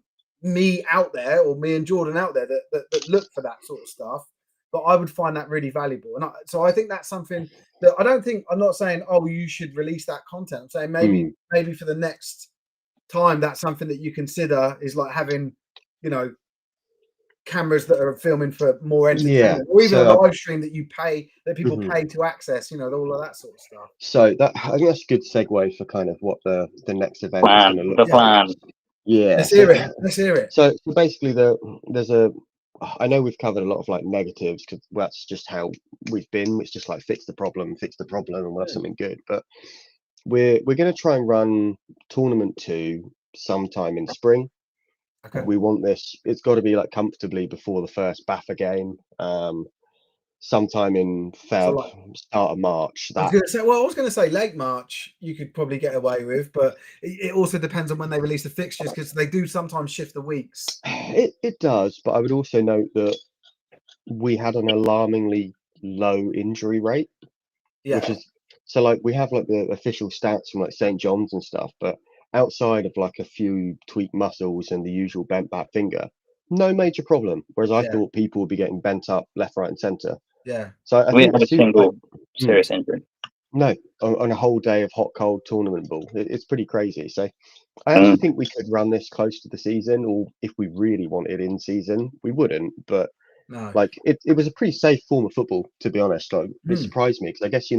me out there, or me and Jordan out there that look for that sort of stuff. But I would find that really valuable, and so I think that's something that I'm not saying, oh, you should release that content. I'm saying maybe for the next time, that's something that you consider is like having, cameras that are filming for more entertainment, or even a live stream that people pay to access, all of that sort of stuff. So I think that's a good segue for kind of what the next event is going to look like. Yeah, let's hear it. So basically, I know we've covered a lot of like negatives because that's just how we've been. It's just like fix the problem, and we'll have something good. But we're going to try and run tournament 2 sometime in spring. Okay. We want this. It's got to be like comfortably before the first BAFA game. Sometime in Feb, start of March. I was going to say late March you could probably get away with, but it also depends on when they release the fixtures, because they do sometimes shift the weeks. It does, but I would also note that we had an alarmingly low injury rate. Which is so like we have like the official stats from like St. John's and stuff, but outside of like a few tweaked muscles and the usual bent back finger, no major problem. Whereas I thought people would be getting bent up left, right, and centre. Yeah. So I we think had a single serious injury. No, on a whole day of hot, cold tournament ball. It's pretty crazy. So I actually think we could run this close to the season, or if we really wanted in season, we wouldn't. But like it was a pretty safe form of football, to be honest. Like it surprised me, because I guess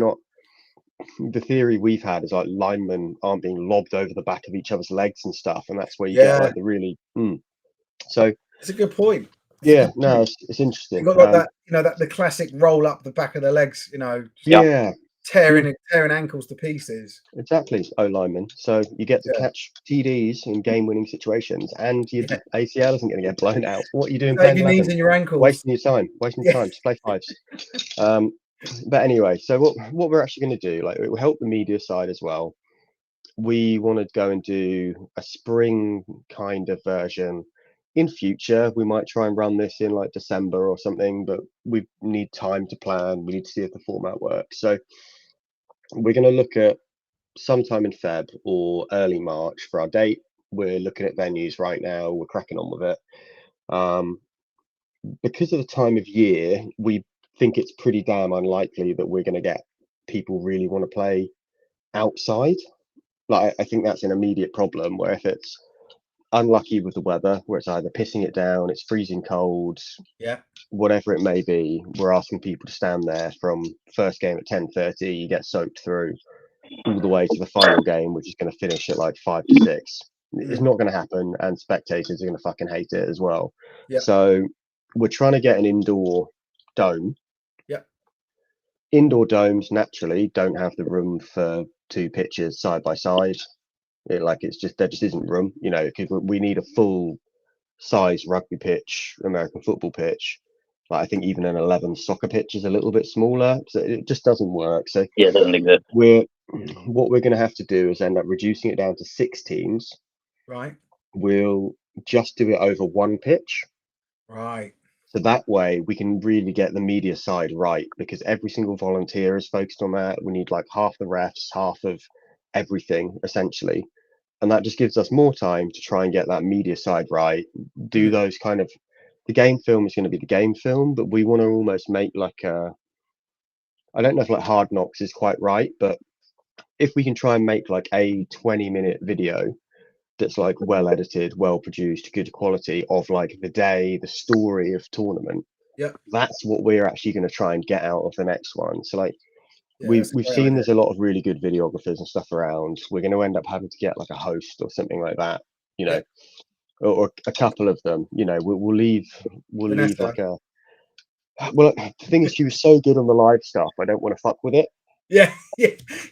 the theory we've had is like linemen aren't being lobbed over the back of each other's legs and stuff, and that's where you get like the really. So it's a good point. It's interesting. You've got like that the classic roll up the back of the legs, tearing ankles to pieces. Exactly, lineman. So you get to catch TDs in game-winning situations, and your ACL isn't going to get blown out. What are you doing? Save your knees and your ankles. Wasting your time. Just play fives. But anyway, so what we're actually going to do, like, it will help the media side as well. We want to go and do a spring kind of version. In future, we might try and run this in like December or something, but we need time to plan. We need to see if the format works. So we're going to look at sometime in Feb or early March for our date. We're looking at venues right now. We're cracking on with it. Because of the time of year, we think it's pretty damn unlikely that we're going to get people really want to play outside. Like, I think that's an immediate problem, where if it's unlucky with the weather, where it's either pissing it down, it's freezing cold, whatever it may be, we're asking people to stand there from first game at 10:30, you get soaked through all the way to the final game, which is going to finish at like 5 to 6. It's not going to happen, and spectators are going to fucking hate it as well. So we're trying to get an indoor dome. Indoor domes naturally don't have the room for 2 pitches side by side. There just isn't room, because we need a full size rugby pitch, American football pitch. Like, I think even an 11 soccer pitch is a little bit smaller, so it just doesn't work. So it doesn't exist. What we're going to have to do is end up reducing it down to 6 teams. Right. We'll just do it over 1 pitch. Right. So that way we can really get the media side right, because every single volunteer is focused on that. We need like half the refs, half of everything essentially, and that just gives us more time to try and get that media side right. Do those kind of, the game film is going to be the game film, but we want to almost make like I don't know if like Hard Knocks is quite right, but if we can try and make like a 20-minute video that's like well edited, well produced, good quality of like the day, the story of tournament. Yeah. That's what we're actually going to try and get out of the next one. So like Yeah, that's a we've great seen idea. there's a lot of really good videographers and stuff around. We're going to end up having to get like a host or something like that, you know, or a couple of them. You know, we'll leave Vanessa. like a. Well, the thing is, she was so good on the live stuff. I don't want to fuck with it. Yeah,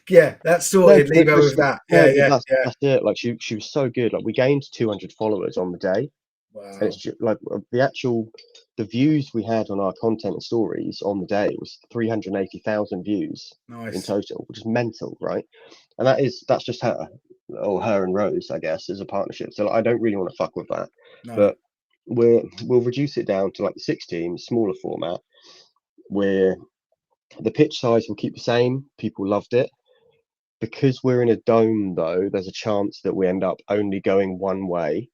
yeah, that's sorted. Leave her with that. No, Yeah. that's it. Like she was so good. Like we gained 200 followers on the day. Wow. And it's just, like the views we had on our content and stories on the day was 380,000 views Nice. in total, which is mental, right? And that's just her and Rose, I guess, as a partnership. So like, I don't really want to fuck with that. No. But we'll reduce it down to like the 6 teams, smaller format, where the pitch size will keep the same. People loved it. Because we're in a dome, though, there's a chance that we end up only going one way.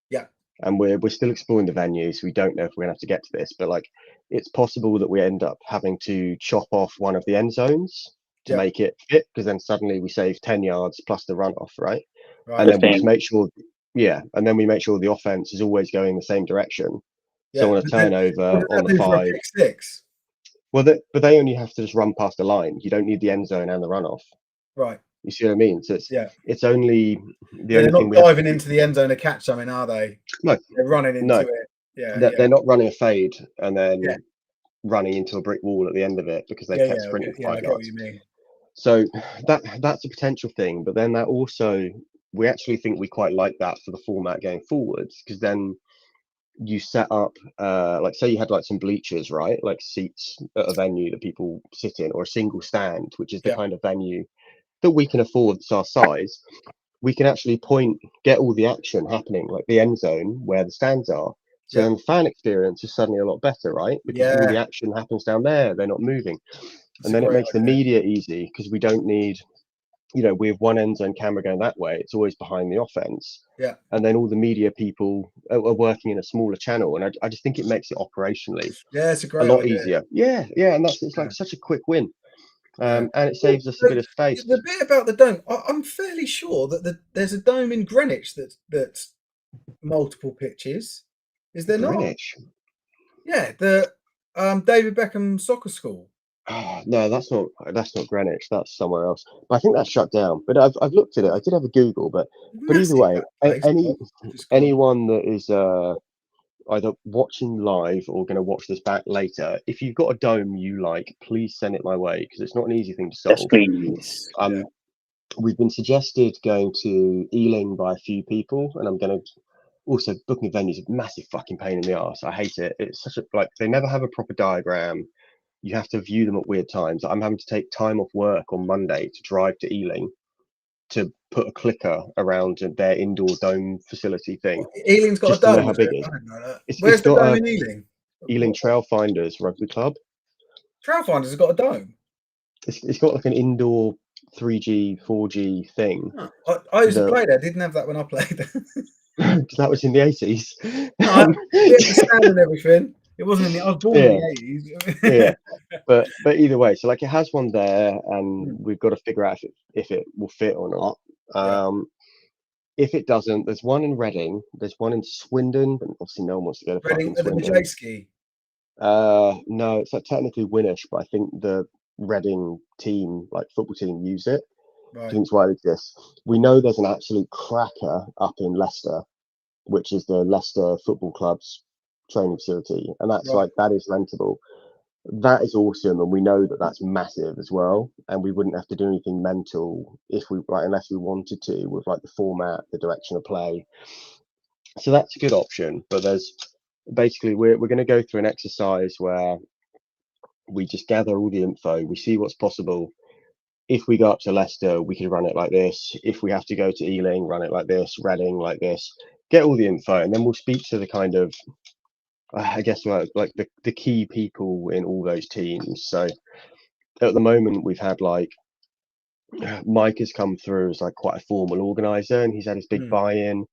Yeah. And we're still exploring the venues. We don't know if we're gonna have to get to this, but like it's possible that we end up having to chop off one of the end zones to make it fit, because then suddenly we save 10 yards plus the runoff, right? And then we just make sure, and then we make sure the offense is always going the same direction. So on a turnover on the 5, well, but they only have to just run past the line. You don't need the end zone and the runoff. Right. You see what I mean? So it's only the they're only thing not diving into the end zone to catch something, are they? No, they're running into it. Yeah, they're not running a fade and then running into a brick wall at the end of it because they kept sprinting 5 yards. What you mean. So that's a potential thing, but then that also, we actually think we quite like that for the format going forwards, because then you set up like say you had like some bleachers, right, like seats at a venue that people sit in, or a single stand, which is the kind of venue that we can afford. It's our size. We can actually get all the action happening, like the end zone where the stands are. So then the fan experience is suddenly a lot better, right? Because all the action happens down there, they're not moving. And then it makes the media easy, because we don't need, we have one end zone camera going that way, it's always behind the offense. Yeah. And then all the media people are working in a smaller channel. And I just think it makes it operationally it's a lot idea. easier. Yeah. And it's like such a quick win. And it saves us a bit of space. The bit about the dome, I'm fairly sure that there's a dome in Greenwich that's multiple pitches. Is there Greenwich? not? Yeah, the David Beckham Soccer School. Oh, no, that's not Greenwich. That's somewhere else. But I think that's shut down. But I've looked at it. I did have a Google, but either way, anyone that is either watching live or going to watch this back later, if you've got a dome you like, please send it my way, because it's not an easy thing to solve. Yes, please. We've been suggested going to Ealing by a few people, and I'm going to also booking venues a massive fucking pain in the arse. I hate it. It's such a they never have a proper diagram. You have to view them at weird times. I'm having to take time off work on Monday to drive to Ealing to put a clicker around their indoor dome facility thing. Ealing's got just a dome. To know how big it is. Where's the dome in Ealing? Ealing Trailfinders Rugby Club. Trailfinders has got a dome. It's got like an indoor 3G, 4G thing. I used to play there. Didn't have that when I played there. Because that was in the 80s. No, we had the stand and everything. It wasn't in the. I was born in the 80s. But either way, so like it has one there, and we've got to figure out if it will fit or not. If it doesn't, there's one in Reading, there's one in Swindon, but obviously no one wants to go to fucking Swindon. Ski. No, it's like technically Winnish, but I think the Reading team, like football team, use it. I think it's why it exists. We know there's an absolute cracker up in Leicester, which is the Leicester Football Club's training facility, and that's that is rentable. That is awesome, and we know that that's massive as well, and we wouldn't have to do anything mental unless we wanted to, with like the format, the direction of play. So that's a good option. But there's basically we're going to go through an exercise where we just gather all the info, we see what's possible. If we go up to Leicester, we can run it like this. If we have to go to Ealing, run it like this. Reading like this. Get all the info, and then we'll speak to the kind of I guess like the key people in all those teams. So at the moment we've had like Mike has come through as like quite a formal organizer, and he's had his big buy-in.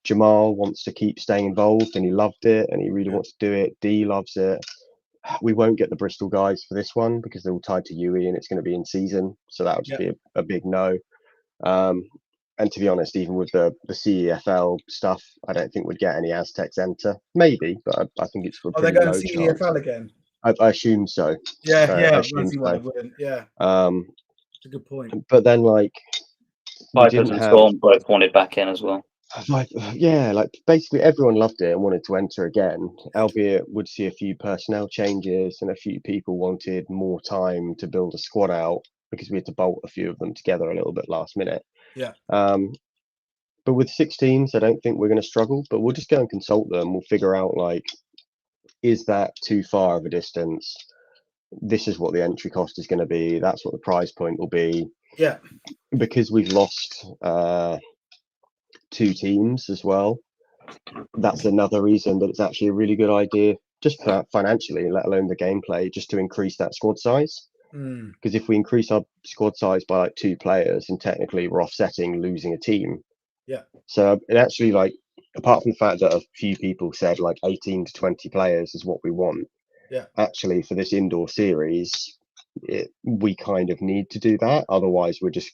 Jamal wants to keep staying involved, and he loved it, and he really wants to do it. D loves it. we won't get the Bristol guys for this one because they're all tied to UE and it's going to be in season, so that would just be a big no. And to be honest, even with the CEFL stuff, I don't think we'd get any Aztecs enter. Maybe, but I think it's a Are they pretty going low chance. CEFL again? I assume so. Yeah, I I assume see why they wouldn't. Yeah, it's a good point. But then, like, we Vipers didn't and have. Storm both wanted back in as well. Yeah, like basically everyone loved it and wanted to enter again, albeit would see a few personnel changes and a few people wanted more time to build a squad out because we had to bolt a few of them together a little bit last minute. Yeah. But with 6 teams, I don't think we're going to struggle, but we'll just go and consult them. We'll figure out, like, is that too far of a distance? This is what the entry cost is going to be. That's what the prize point will be. Yeah. Because we've lost 2 teams as well. That's another reason that it's actually a really good idea, just financially, let alone the gameplay, just to increase that squad size. Because if we increase our squad size by like 2 players, and technically we're offsetting losing a team. Yeah. So it actually, like, apart from the fact that a few people said like 18 to 20 players is what we want. Yeah. Actually, for this indoor series, we kind of need to do that. Otherwise, we're just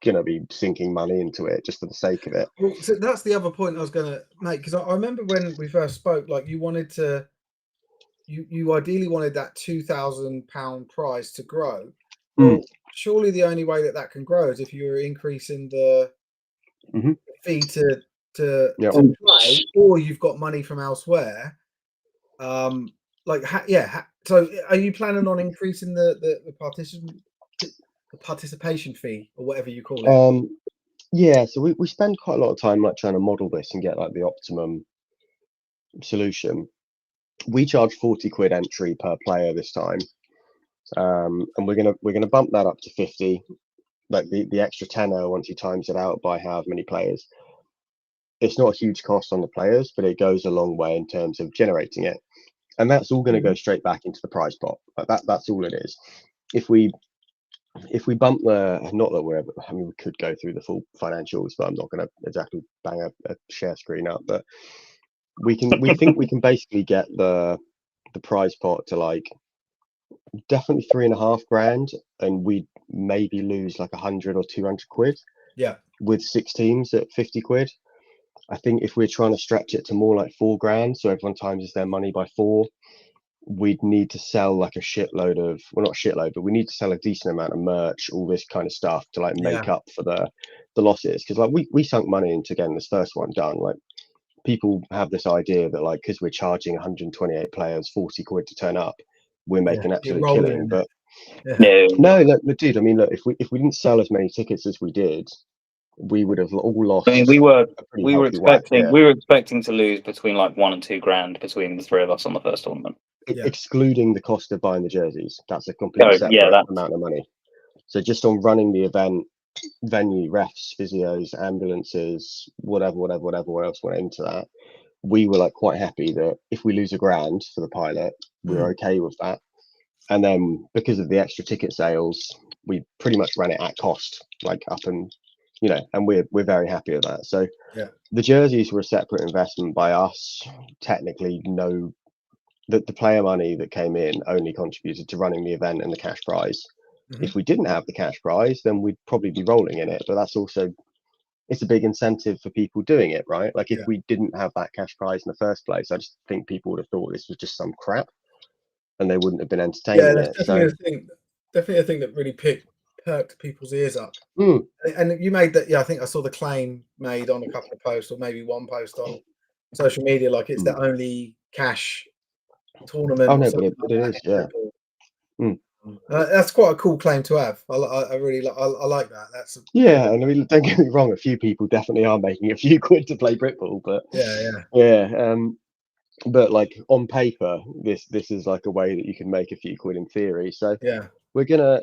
going to be sinking money into it just for the sake of it. Well, so that's the other point I was going to make, because I remember when we first spoke, like, you wanted to, you ideally wanted that £2,000 prize to grow. Well, surely the only way that can grow is if you're increasing the fee to play, or you've got money from elsewhere. So are you planning on increasing the participation fee, or whatever you call it? Yeah, so we spend quite a lot of time like trying to model this and get like the optimum solution. We charge 40 quid entry per player this time, and we're gonna bump that up to 50, like the extra tenner once you times it out by how many players. It's not a huge cost on the players, but it goes a long way in terms of generating it, and that's all going to go straight back into the prize pot. Like that's all it is. If we bump not that we're, I mean, we could go through the full financials, but I'm not going to exactly bang a share screen up. But we think we can basically get the prize pot to like definitely 3.5 grand, and we'd maybe lose like 100 or 200 quid. Yeah. With 6 teams at 50 quid. I think if we're trying to stretch it to more like 4 grand, so everyone times their money by 4, we'd need to sell like a shitload of, well, not shitload, but we need to sell a decent amount of merch, all this kind of stuff to like make up for the losses. Because like we sunk money into getting this first one done. Like, people have this idea that like because we're charging 128 players 40 quid to turn up, we're making absolute killing. But no, look, dude, I mean, look, if we didn't sell as many tickets as we did, we would have all lost. I mean, we were expecting to lose between like 1 and 2 grand between the 3 of us on the first tournament, excluding the cost of buying the jerseys. That's a completely separate amount of money. So just on running the event, venue, refs, physios, ambulances, whatever else went into that, we were like quite happy that if we lose £1 grand for the pilot, we're okay with that. And then because of the extra ticket sales, we pretty much ran it at cost, like up and and we're very happy with that. So the jerseys were a separate investment by us. Technically, no, the player money that came in only contributed to running the event and the cash prize. If we didn't have the cash prize, then we'd probably be rolling in it. But that's also, it's a big incentive for people doing it, right? Like if we didn't have that cash prize in the first place, I just think people would have thought this was just some crap, and they wouldn't have been entertained. Yeah, that's definitely a thing that really perked people's ears up. And you made that. Yeah, I think I saw the claim made on a couple of posts, or maybe one post on social media, like it's the only cash tournament. Oh no, but it is, yeah. That's quite a cool claim to have. I really like that. That's and I mean, don't get me wrong, a few people definitely are making a few quid to play Britball, but but like on paper, this is like a way that you can make a few quid in theory. So we're gonna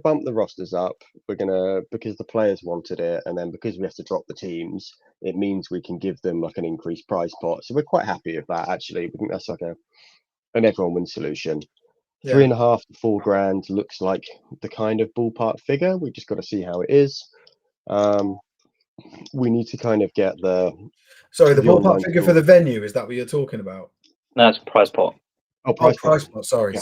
bump the rosters up. We're gonna, because the players wanted it, and then because we have to drop the teams, it means we can give them like an increased prize pot. So we're quite happy with that, actually. We think that's like an everyone wins solution. 3.5 to 4 grand looks like the kind of ballpark figure. We just got to see how it is. We need to kind of get the ballpark figure for the venue. Is that what you're talking about? No, it's prize pot. Oh, Oh, price. sorry.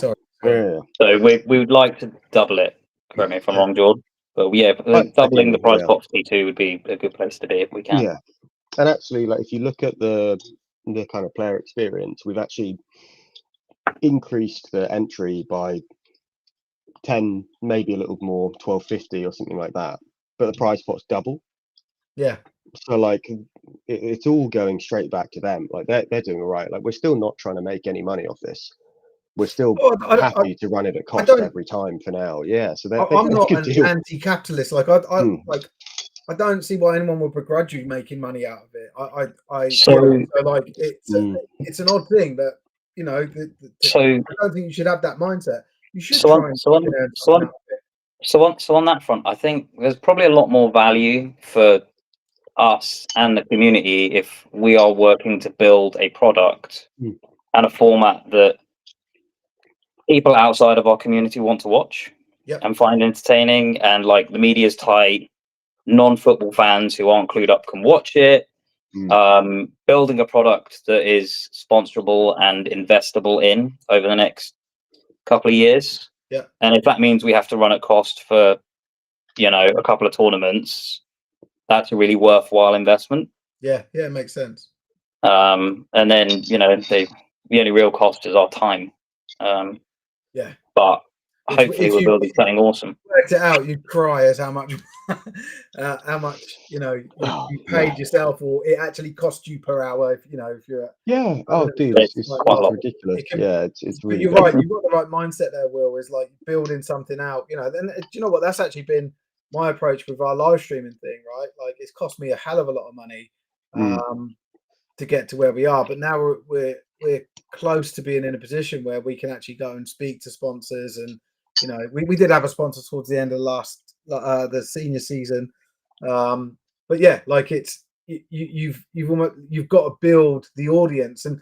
Yeah. So we would like to double it. Correct me if I'm wrong, George. But yeah, doubling the prize pot for T2 would be a good place to be if we can. Yeah, and actually, like if you look at the kind of player experience, we've actually increased the entry by 10, maybe a little more, 12.50 or something like that. But the prize pot's double. Yeah. So like it's all going straight back to them. Like they're doing all right. Like we're still not trying to make any money off this. We're still happy to run it at cost every time for now. Yeah. So I'm not an deal. anti-capitalist. Like I don't see why anyone would begrudge you making money out of it. So like it's an odd thing that I don't think you should have that mindset. You should try and earn something out of it. So on that front, I think there's probably a lot more value for us and the community if we are working to build a product and a format that people outside of our community want to watch and find entertaining, and like the media's tight, non-football fans who aren't clued up can watch it. Building a product that is sponsorable and investable in over the next couple of years. Yeah. And if that means we have to run at cost for, a couple of tournaments, that's a really worthwhile investment. Yeah, it makes sense. And then, the only real cost is our time. Yeah. But hopefully we're building something awesome. Worked it out, you'd cry as how much you paid yourself, or it actually cost you per hour. If you're dude, it's ridiculous. It's really. You're right. You've got the right mindset there, Will. Is like building something out. Then do you know what? That's actually been my approach with our live streaming thing, right? Like it's cost me a hell of a lot of money to get to where we are, but now we're close to being in a position where we can actually go and speak to sponsors, and we did have a sponsor towards the end of the senior season, but yeah, like it's you've got to build the audience, and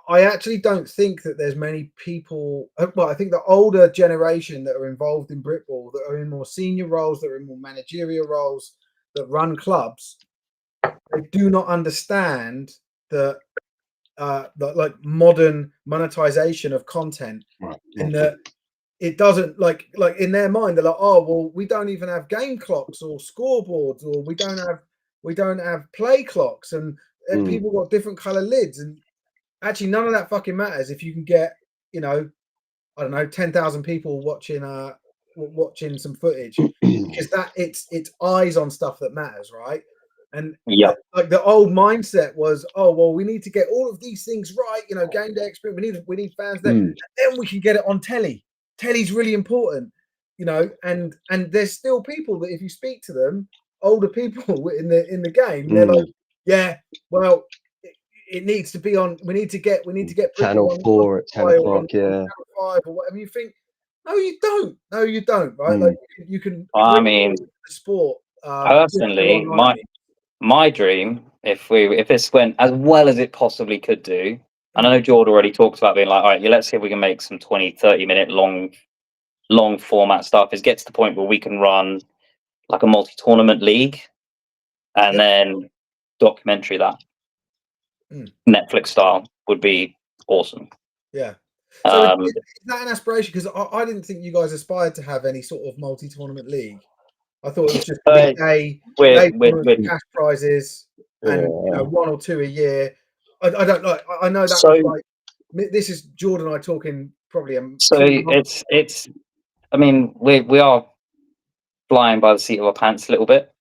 I actually don't think that there's many people. Well, I think the older generation that are involved in Britball, that are in more senior roles, that are in more managerial roles, that run clubs, they do not understand the like modern monetization of content, in that it doesn't like in their mind they're like, oh well, we don't even have game clocks or scoreboards, or we don't have play clocks, and people got different color lids, and actually none of that fucking matters if you can get I don't know 10,000 people watching some footage, because that it's eyes on stuff that matters, right? And like the old mindset was, oh well, we need to get all of these things right, game day experience, we need fans there, and then we can get it on telly. Telly's really important, and there's still people that if you speak to them, older people in the game, they're like, yeah, well, it needs to be on. We need to get Channel 4 at 10 o'clock, Channel 5 or whatever. You think, no, you don't, right? Like you can. I mean, the sport. Personally, my dream, if this went as well as it possibly could do, and I know George already talked about being like, all right, let's see if we can make some 20-30 minute long format stuff, is get to the point where we can run like a multi-tournament league and then documentary that Netflix style would be awesome. Yeah. So is that an aspiration? Because I didn't think you guys aspired to have any sort of multi-tournament league. I thought it was just with cash prizes and one or two a year. I don't know. I know that was like, this is Jordan and I talking probably. It's. I mean, we are flying by the seat of our pants a little bit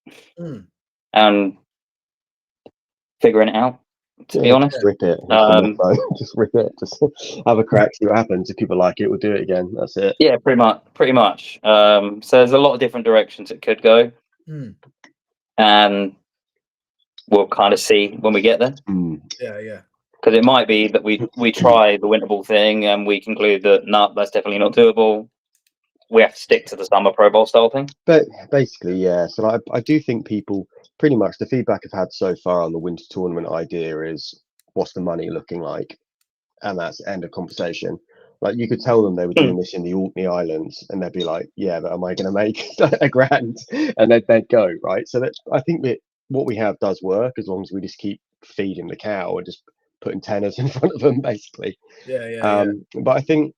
and figuring it out. To be honest, just rip it. Just rip it. Just have a crack, see what happens. If people like it, we'll do it again. That's it. Yeah, pretty much. So there's a lot of different directions it could go, and we'll kind of see when we get there. Yeah. Because it might be that we try the winter ball thing and we conclude that no, that's definitely not doable. We have to stick to the summer Pro Bowl style thing. But basically, yeah. So I do think people, pretty much the feedback I've had so far on the winter tournament idea is, what's the money looking like? And that's end of conversation. Like you could tell them they were doing this in the Orkney Islands and they'd be like, yeah, but am I going to make $1,000? And they'd go, right? So that I think that what we have does work, as long as we just keep feeding the cow and just putting tenors in front of them, basically. Yeah. But I think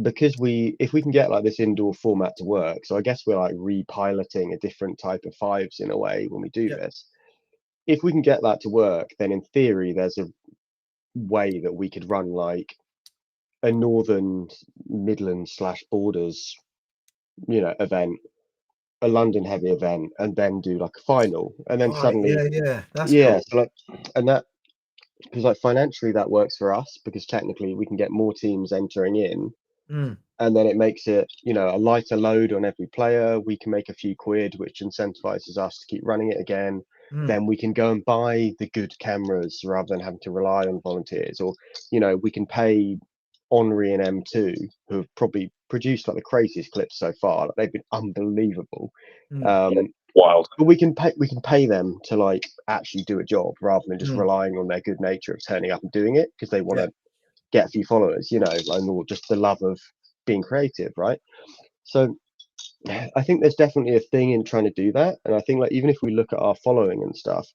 because if we can get like this indoor format to work, so I guess we're like repiloting a different type of fives in a way when we do this. If we can get that to work, then in theory there's a way that we could run like a Northern Midlands / Borders, you know, event, a London heavy event, and then do like a final, and then suddenly that's cool. so like, and that, because like financially that works for us, because technically we can get more teams entering in, and then it makes it, you know, a lighter load on every player. We can make a few quid, which incentivizes us to keep running it again. Then we can go and buy the good cameras rather than having to rely on volunteers, or, you know, we can pay Henri and M2, who have probably produced like the craziest clips so far. Like, they've been unbelievable. Wild. But we can pay them to like actually do a job rather than just relying on their good nature of turning up and doing it because they want to get a few followers, you know, and just the love of being creative, right? So I think there's definitely a thing in trying to do that. And I think like even if we look at our following and stuff,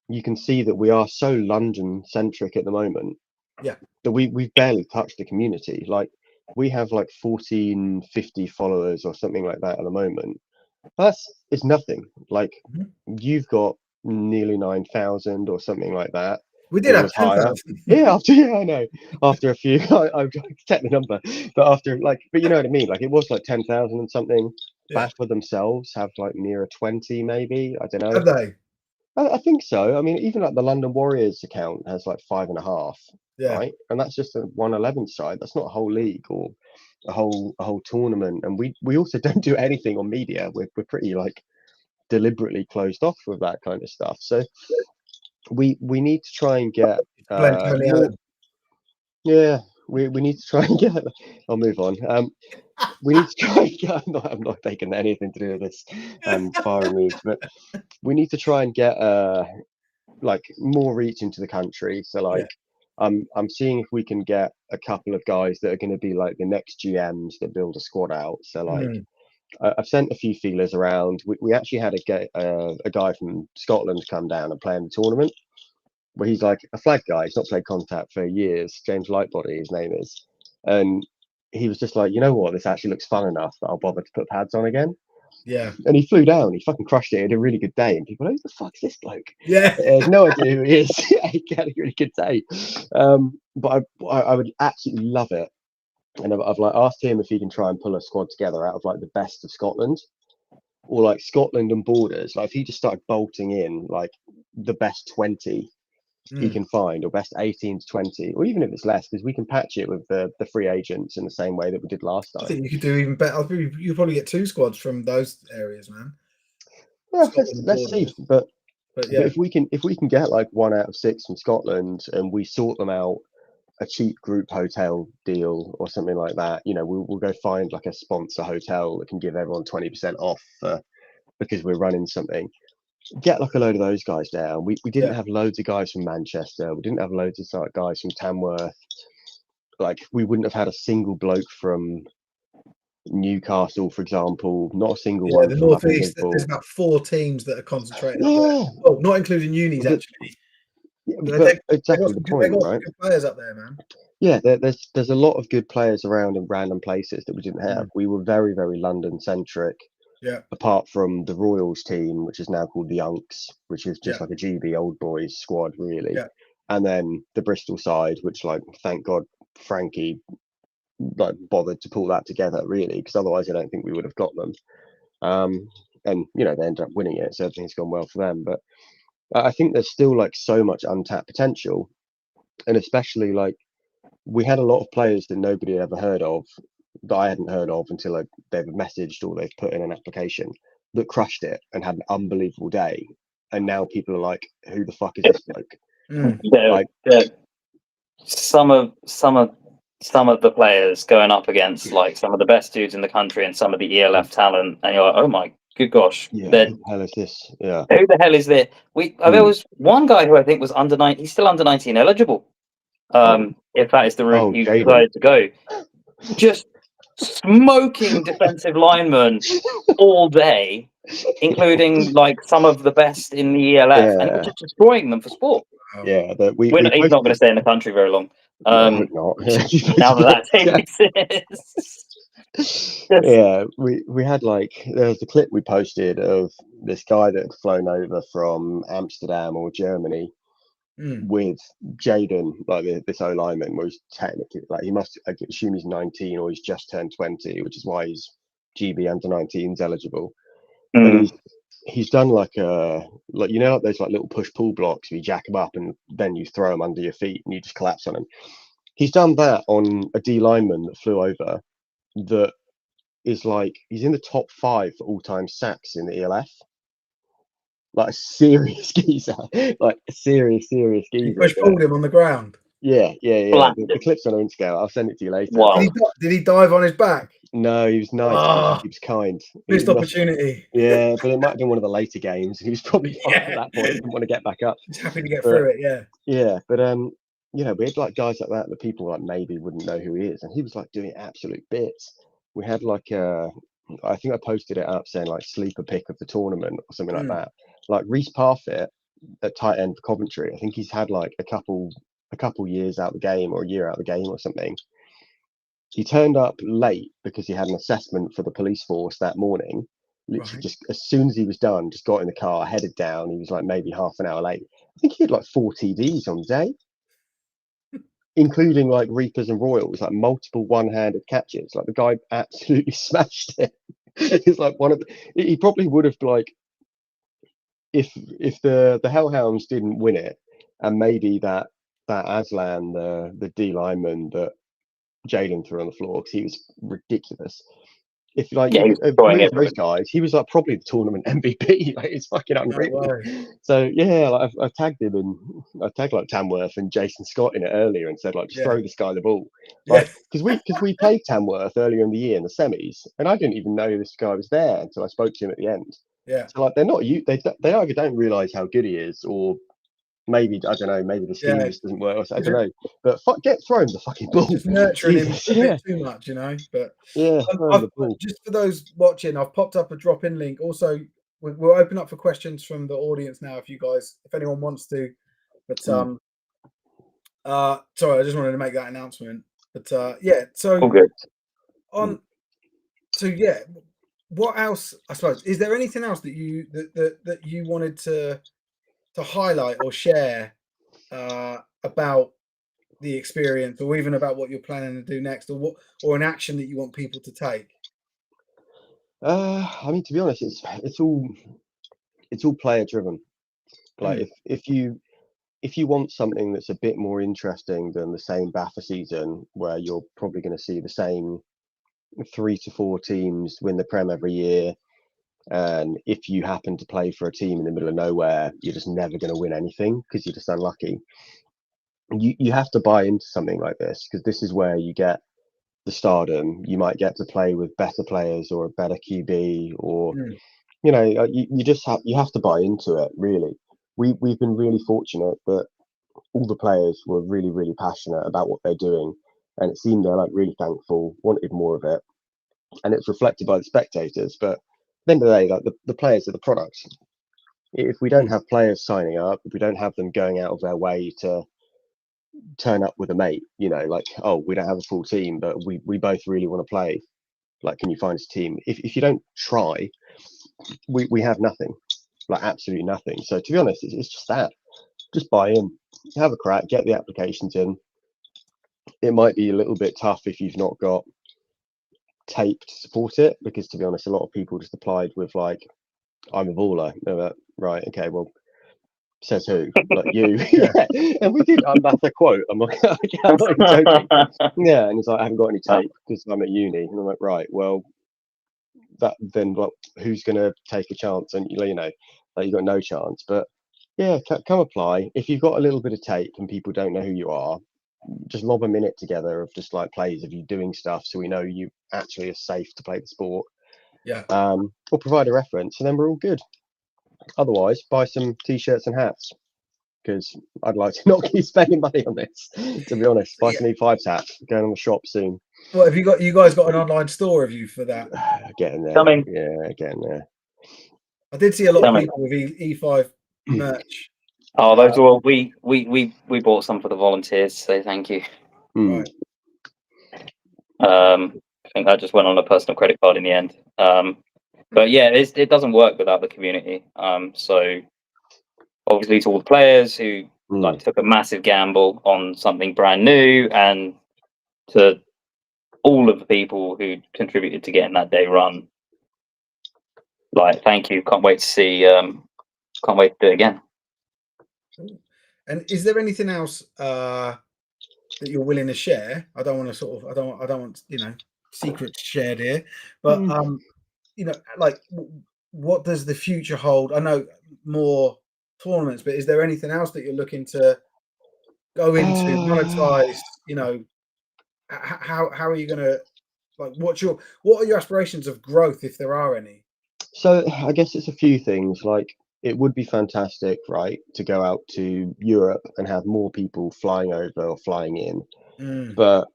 you can see that we are so London centric at the moment. Yeah. That we've barely touched the community. Like we have like 1450 followers or something like that at the moment. It's nothing. Like you've got nearly 9,000 or something like that. We did have higher. 10,000. Yeah, I know. After a few, I've checked the number, but but you know what I mean. Like it was like 10,000 and something. BAFA themselves have like near a 20, maybe. I don't know. Have they? I think so. I mean, even like the London Warriors account has like 5.5, right? And that's just a 111 side. That's not a whole league or a whole tournament. And we also don't do anything on media. We're pretty like deliberately closed off with that kind of stuff. So we need to try and get more. Yeah, we need to try and get. I'll move on. We need to try and get. I'm not taking anything to do with this firing moves, but we need to try and get like more reach into the country. So like I'm seeing if we can get a couple of guys that are going to be like the next GMs that build a squad out. So like I've sent a few feelers around. We actually had a guy from Scotland come down and play in the tournament, where he's like a flag guy. He's not played contact for years. James Lightbody, his name is, and he was just like, you know what, this actually looks fun enough that I'll bother to put pads on again. Yeah. And he flew down. He fucking crushed it. He had a really good day. And people, who the fuck's this bloke? Yeah. He has no idea who he is. He had a really good day. But I would absolutely love it. And I've like asked him if he can try and pull a squad together out of like the best of Scotland, or like Scotland and Borders. Like if he just started bolting in like the best 20 he can find, or best 18 to 20, or even if it's less, because we can patch it with the free agents in the same way that we did last time. I think you could do even better. You'll probably get 2 squads from those areas, man. Yeah, let's see. But yeah, if we can get like 1 out of 6 from Scotland, and we sort them out a cheap group hotel deal or something like that, you know, we'll go find like a sponsor hotel that can give everyone 20% off because we're running something. Get like a load of those guys down. We didn't have loads of guys from Manchester. We didn't have loads of guys from Tamworth. Like we wouldn't have had a single bloke from Newcastle, for example. Not a single one the from North East. Liverpool. There's about 4 teams that are concentrated up there. Oh, not including unis actually. But exactly the point, right? Good players up there, man. Yeah, there's a lot of good players around in random places that we didn't have. We were very, very London centric. Yeah. Apart from the Royals team, which is now called the Unks, which is just like a GB old boys squad, really. Yeah. And then the Bristol side, which, like, thank God Frankie like bothered to pull that together, really, because otherwise I don't think we would have got them. And you know, they ended up winning it, so everything's gone well for them. But I think there's still like so much untapped potential, and especially like we had a lot of players that nobody had ever heard of, that I hadn't heard of until they've messaged or they've put in an application, that crushed it and had an unbelievable day. And now people are like, who the fuck is this bloke? Like, some of the players going up against like some of the best dudes in the country and some of the ELF talent, and you're like, oh my good gosh, who the hell is this? Yeah, who the hell is this? There was one guy who I think was under 9. He's still under 19 eligible. If that is the route you decided to go, just smoking defensive linemen all day, including like some of the best in the ELF, and just destroying them for sport. Wow. Yeah, that we He's not going to posted. stay in the country very long. No, I hope not. Now that exists. Yeah, we had like there was a clip we posted of this guy that had flown over from Amsterdam or Germany with Jaden, like this O lineman, where he's technically like he must I assume he's 19 or he's just turned 20, which is why he's GB under 19s eligible. And he's done like you know like those like little push pull blocks where you jack them up and then you throw them under your feet and you just collapse on them. He's done that on a D lineman that flew over that is like he's in the top 5 for all-time sacks in the ELF. Like a serious geezer, like a serious geezer. He push pulled him on the ground. Yeah. The clip's on Instagram. I'll send it to you later. Wow. Did he dive on his back? No, he was nice. He was kind. Missed opportunity. Yeah, but it might have been one of the later games. He was probably fine at that point. Didn't want to get back up. He's happy to get through it. Yeah. Yeah, but you know, we had like guys like that people like maybe wouldn't know who he is, and he was like doing absolute bits. We had like I think I posted it up saying like sleeper pick of the tournament or something like that. Like Reece Parfitt at tight end for Coventry. I think he's had like a couple years out of the game or a year out of the game or something. He turned up late because he had an assessment for the police force that morning. Literally just as soon as he was done, just got in the car, headed down. He was like maybe half an hour late. I think he had like 4 TDs on the day, including like Reapers and Royals, like multiple one-handed catches. Like the guy absolutely smashed it. It's like he probably would have like if the Hellhounds didn't win it, and maybe that Aslan, the D lineman that Jaden threw on the floor because he was ridiculous. If like those guys, he was like probably the tournament MVP. Like it's fucking unreal. No, so yeah, like I tagged him and I tagged like Tamworth and Jason Scott in it earlier and said like just throw this guy the ball. Like because we played Tamworth earlier in the year in the semis and I didn't even know this guy was there until I spoke to him at the end. Yeah. So like they're not they either don't realise how good he is or maybe I don't know, maybe the scheme just doesn't work. I don't know, but throw him the fucking ball. Just nurturing him a bit too much, you know. But just for those watching, I've popped up a drop-in link. Also, we'll open up for questions from the audience now. If anyone wants to, but sorry, I just wanted to make that announcement. But yeah, so what else? I suppose is there anything else that you that you wanted to highlight or share about the experience, or even about what you're planning to do next, or an action that you want people to take? I mean, to be honest, it's all player driven. Like if you want something that's a bit more interesting than the same BAFA season, where you're probably going to see the same 3 to 4 teams win the Prem every year. And if you happen to play for a team in the middle of nowhere, you're just never going to win anything because you're just unlucky. You have to buy into something like this because this is where you get the stardom. You might get to play with better players or a better QB, or you know, you have to buy into it. Really, we've been really fortunate that all the players were really passionate about what they're doing, and it seemed they're like really thankful, wanted more of it, and it's reflected by the spectators. But at the end of the day, like the players are the products. If we don't have players signing up, if we don't have them going out of their way to turn up with a mate, you know, like, oh, we don't have a full team, but we both really want to play. Like, can you find us a team? If you don't try, we have nothing, like absolutely nothing. So to be honest, it's just that. Just buy in, have a crack, get the applications in. It might be a little bit tough if you've not got tape to support it, because to be honest, a lot of people just applied with like, I'm a baller. Right, okay, well, says who? Like you. Yeah. And we did. That's a quote. I'm not even joking. Yeah, and he's like, I haven't got any tape because I'm at uni. And I'm like, right, well, that then like, who's gonna take a chance? And you know, like you got no chance. But yeah, come apply. If you've got a little bit of tape and people don't know who you are, just lob a minute together of just like plays of you doing stuff, so we know you actually are safe to play the sport. Yeah. Or provide a reference, and then we're all good. Otherwise, buy some t-shirts and hats, because I'd like to not keep spending money on this. To be honest, buy some E5's hats. Going on the shop soon. What have you guys got an online store? Have you for that? Getting there. Coming. Yeah, getting there. I did see a lot of people with E5 merch Oh, those were we bought some for the volunteers. So thank you. Right. I think that just went on a personal credit card in the end. But yeah, it doesn't work without the community. So obviously to all the players who like took a massive gamble on something brand new, and to all of the people who contributed to getting that day run. Like, thank you. Can't wait to see. Can't wait to do it again. And is there anything else that you're willing to share? I don't want to sort of. I don't want secrets shared here. But like, what does the future hold? I know more tournaments, but is there anything else that you're looking to go into, monetize? How are you going to, like, what are your aspirations of growth, if there are any? So I guess it's a few things. Like, it would be fantastic, right, to go out to Europe and have more people flying over or flying in. But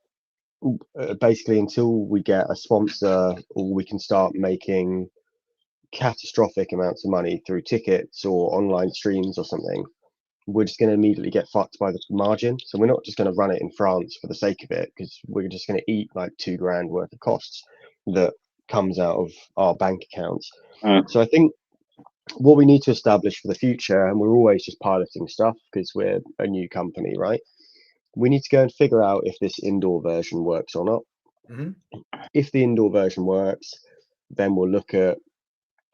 basically, until we get a sponsor or we can start making catastrophic amounts of money through tickets or online streams or something, we're just going to immediately get fucked by the margin. So we're not just going to run it in France for the sake of it, because we're just going to eat like $2,000 worth of costs that comes out of our bank accounts. So I think what we need to establish for the future, and we're always just piloting stuff because we're a new company, right? We need to go and figure out if this indoor version works or not. If the indoor version works, then we'll look at,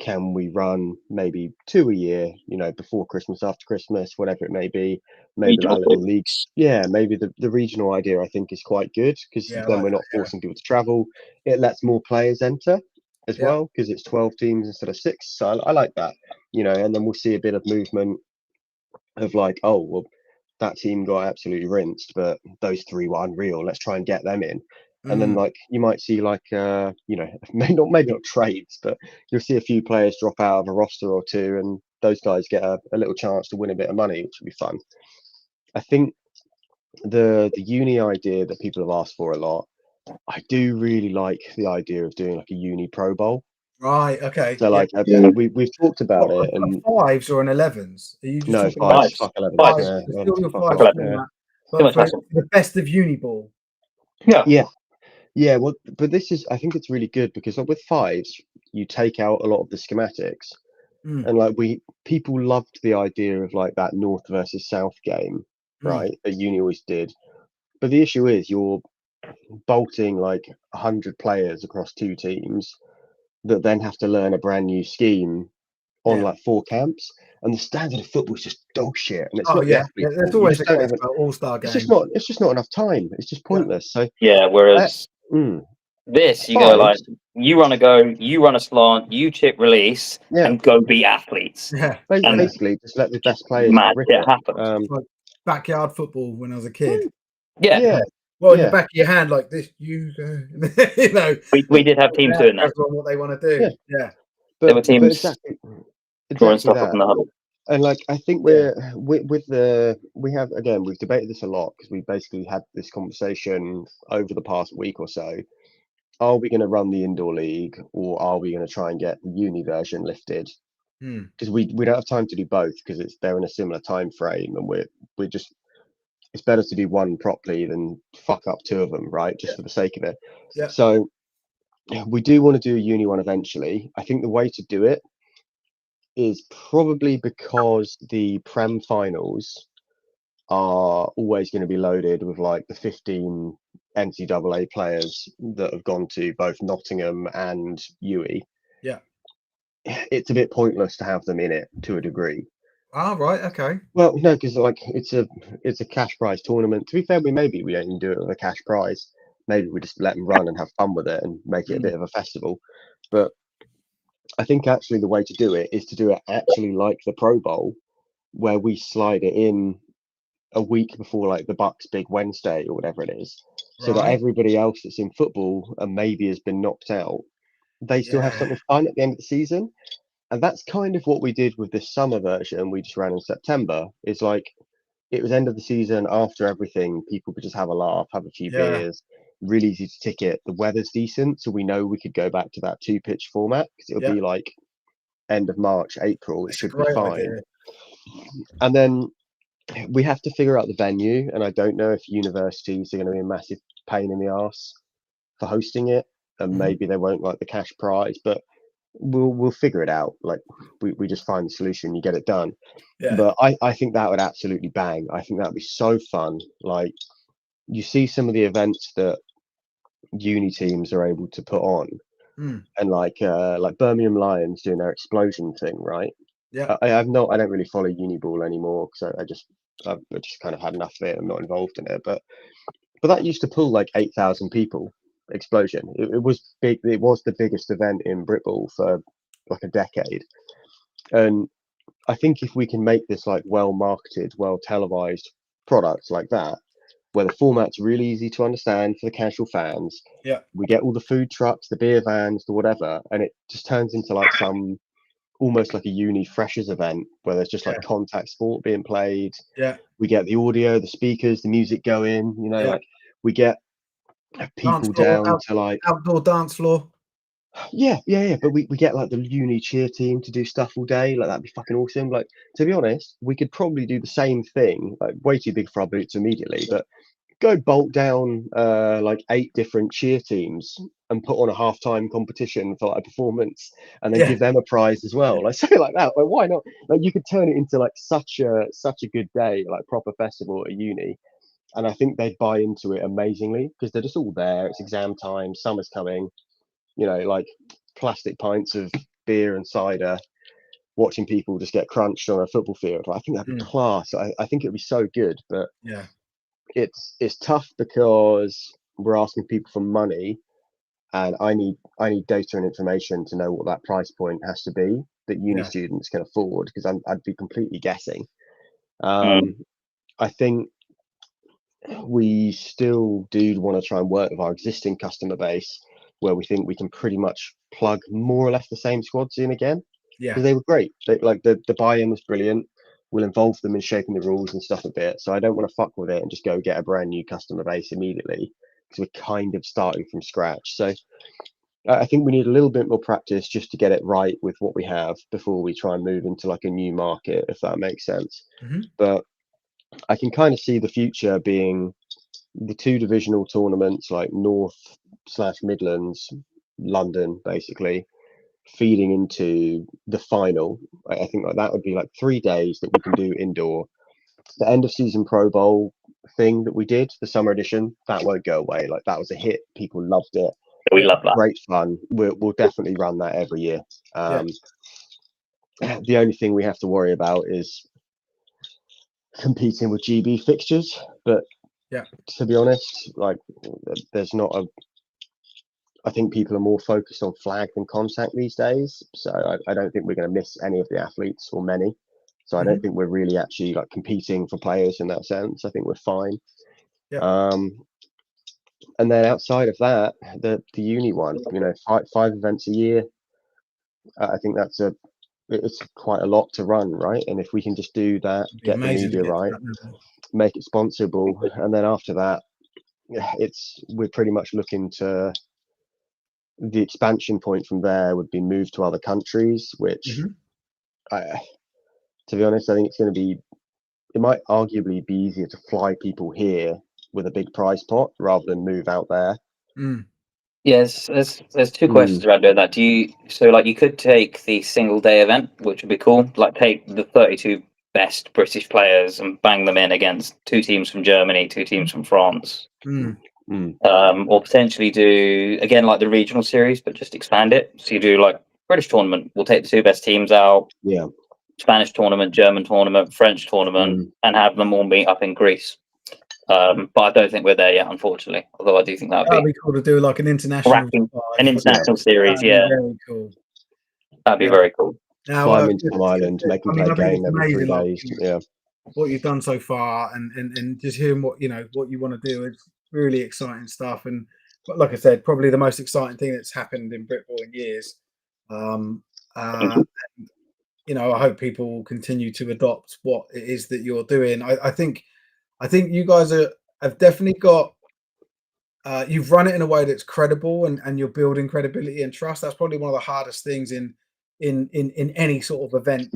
can we run maybe 2 a year, before Christmas, after Christmas, whatever it may be. Maybe our little leagues. Yeah, maybe the regional idea I think is quite good, because then we're not forcing people to travel. It lets more players enter as well, because it's 12 teams instead of 6. So I like that, and then we'll see a bit of movement of like, oh, well, that team got absolutely rinsed, but those 3 were unreal. Let's try and get them in. And then, like, you might see, like, maybe not trades, but you'll see a few players drop out of a roster or two, and those guys get a little chance to win a bit of money, which would be fun. I think the uni idea that people have asked for a lot, I do really like the idea of doing like a uni Pro Bowl. Right. Okay. So like we've talked about it, and 5s or an 11s? Are you just no, talking about 5s? Fuck 11s. Fives. Yeah, still your 5 11s. format, but for the best of uni ball? Yeah. Well, but this is, I think it's really good because like, with 5s, you take out a lot of the schematics, and like people loved the idea of like that North versus South game, right? That uni always did. But the issue is you're bolting like 100 players across 2 teams that then have to learn a brand new scheme on like 4 camps, and the standard of football is just dog shit, and it's not the athlete's there's fault. always the case about all-star games. It's just not enough time. It's just pointless. So whereas this, you go like, you run a go, you run a slant, you chip release, and go beat athletes. Basically, just let the best players rip it happen. Like backyard football when I was a kid. Well, in the back of your hand, like this, you go. We did have teams doing that. What they want to do. But, there were teams exactly stuff that. Up in the huddle. And like, I think we've debated this a lot, because we basically had this conversation over the past week or so. Are we going to run the indoor league, or are we going to try and get the uni version lifted? Because we don't have time to do both, because they're in a similar time frame, and we're just, it's better to do one properly than fuck up 2 of them, right? Just for the sake of it. So we do want to do a uni one eventually. I think the way to do it is probably because the Prem finals are always going to be loaded with like the 15 NCAA players that have gone to both Nottingham and UE. It's a bit pointless to have them in it to a degree. Right, okay. Well, no, because like it's a cash prize tournament. To be fair, maybe we don't even do it with a cash prize. Maybe we just let them run and have fun with it and make it a bit of a festival. But I think actually the way to do it is to do it actually like the Pro Bowl, where we slide it in a week before like the Bucks big Wednesday or whatever it is, so that everybody else that's in football and maybe has been knocked out, they still have something fun at the end of the season. And that's kind of what we did with this summer version we just ran in September. It's like, it was end of the season, after everything, people could just have a laugh, have a few beers, really easy to ticket. The weather's decent, so we know we could go back to that 2-pitch format, because it'll be like end of March, April. It should be fine. And then we have to figure out the venue, and I don't know if universities are going to be a massive pain in the arse for hosting it, and maybe they won't like the cash prize, but we'll figure it out. Like we just find the solution, you get it done. Yeah. But I think that would absolutely bang. I think that would be so fun. Like, you see some of the events that uni teams are able to put on, and like Birmingham Lions doing their explosion thing, right? Yeah. I don't really follow uni ball anymore because I just kind of had enough of it. I'm not involved in it, but that used to pull like 8,000 people. Explosion. It was big. It was the biggest event in Britball for like a decade, and I think if we can make this like well marketed, well televised product like that, where the format's really easy to understand for the casual fans, Yeah. we get all the food trucks, the beer vans, the whatever, and it just turns into like some almost like a uni freshers event where there's just like contact sport being played. Yeah. We get the audio, the speakers, the music going, like we get people down to like outdoor dance floor. Yeah. But we get like the uni cheer team to do stuff all day. Like, that'd be fucking awesome. Like, to be honest, we could probably do the same thing. Like, way too big for our boots immediately, but go bolt down like 8 different cheer teams and put on a halftime competition for like a performance, and then give them a prize as well. Like, something like that. Like, why not? Like, you could turn it into like such a good day, like proper festival at uni. And I think they'd buy into it amazingly because they're just all there. It's exam time, summer's coming, like plastic pints of beer and cider, watching people just get crunched on a football field. I think that'd be class. I think it'd be so good, but it's tough because we're asking people for money, and I need data and information to know what that price point has to be that uni students can afford, because I'd be completely guessing. I think we still do want to try and work with our existing customer base, where we think we can pretty much plug more or less the same squads in again, because they were great. Like the buy-in was brilliant. We'll involve them in shaping the rules and stuff a bit. So I don't want to fuck with it and just go get a brand new customer base immediately, because we're kind of starting from scratch. So I think we need a little bit more practice just to get it right with what we have before we try and move into like a new market, if that makes sense. But I can kind of see the future being the 2 divisional tournaments, like North/Midlands, London, basically feeding into the final. I think like that would be like 3 days that we can do indoor. The end of season Pro Bowl thing that we did, the summer edition, that won't go away. Like, that was a hit. People loved it. We love that. Great fun. We'll definitely run that every year. The only thing we have to worry about is competing with GB fixtures, but to be honest, like, there's not I think people are more focused on flag than contact these days, so I don't think we're going to miss any of the athletes, or many. So I don't think we're really actually like competing for players in that sense. I think we're fine. And then outside of that, the uni one, 5 events a year, I think it's quite a lot to run, right? And if we can just do that, get the media right, make it sponsorable, and then after that, we're pretty much looking to the expansion point from there would be moved to other countries, which to be honest, I think it might arguably be easier to fly people here with a big prize pot rather than move out there. Yes, there's 2 questions around doing that. You could take the single day event, which would be cool, like take the 32 best British players and bang them in against 2 teams from Germany, 2 teams from France. Or potentially do again like the regional series, but just expand it. So you do like British tournament, we'll take the 2 best teams out. Spanish tournament, German tournament, French tournament, and have them all meet up in Greece. But I don't think we're there yet, unfortunately. Although I do think that'd be cool to do like an international series. Very cool. That'd be very cool. Now, fly them into some island, make them play a game every 3 days. What you've done so far, and just hearing what you want to do, is really exciting stuff. And like I said, probably the most exciting thing that's happened in Britball in years. I hope people will continue to adopt what it is that you're doing. I think you guys have definitely got. You've run it in a way that's credible, and you're building credibility and trust. That's probably one of the hardest things in any sort of event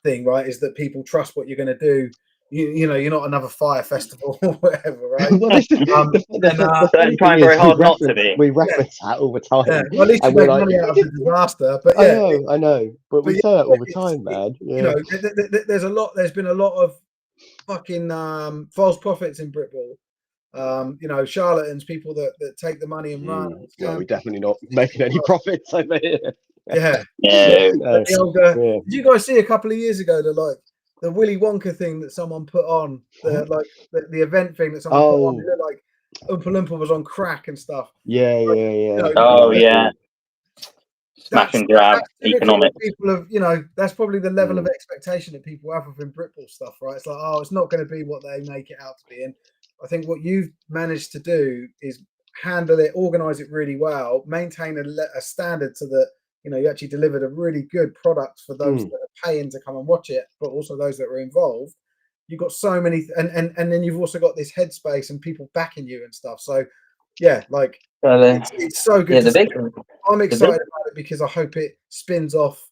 thing, right, is that people trust what you're going to do. You know, you're not another fire festival or whatever, right? Well, this is, the funny trying thing very is hard not to be. we reference that all the time. Yeah, well, at least you And we're make like, money out of the disaster. But yeah, I know, but we yeah, say that all the it's- time, man. you Yeah. know, there's been a lot of fucking false prophets in Britball. You know, charlatans, people that take the money and run. And Well, scam. we're definitely not making any profits over here. Yeah. Yeah. No. The old, Yeah. did you guys see a couple of years ago the Willy Wonka thing that someone put on, the event thing that someone put on? Oh, It looked like Oompa Loompa was on crack and stuff. yeah. You know, Oh Yeah. yeah. Smash and grab typically what economics. people have, you know, that's probably the level of expectation that people have within Britball stuff, right? It's like, oh, it's not going to be what they make it out to be. And I think what you've managed to do is handle it, organize it really well, maintain a standard so that, you know, you actually delivered a really good product for those that are paying to come and watch it, but also those that are involved. You've got so many, and then you've also got this headspace and people backing you and stuff. So, yeah, like it's so good. I'm excited about it because I hope it spins off.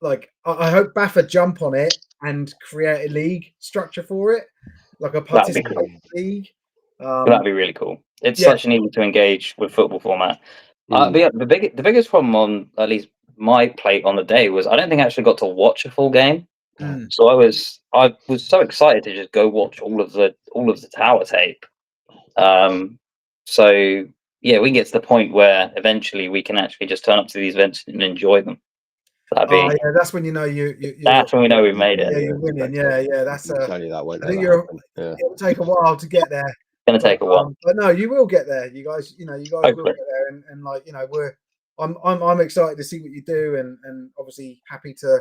Like I hope BAFA jump on it and create a league structure for it, like a participation league. That'd be really cool. It's Yeah. such an easy to engage with football format. But yeah, the biggest problem on at least my plate on the day was I don't think I actually got to watch a full game. So I was so excited to just go watch all of the tower tape. So yeah, we can get to the point where eventually we can actually just turn up to these events and enjoy them. Yeah, that's when you know that's when we know we've made it. Yeah, you're winning. Yeah, that's tell you that won't I think happen. it'll take a while to get there. It's gonna take a while. But no, you will get there. You guys, will get there, and like, you know, I'm excited to see what you do, and obviously happy to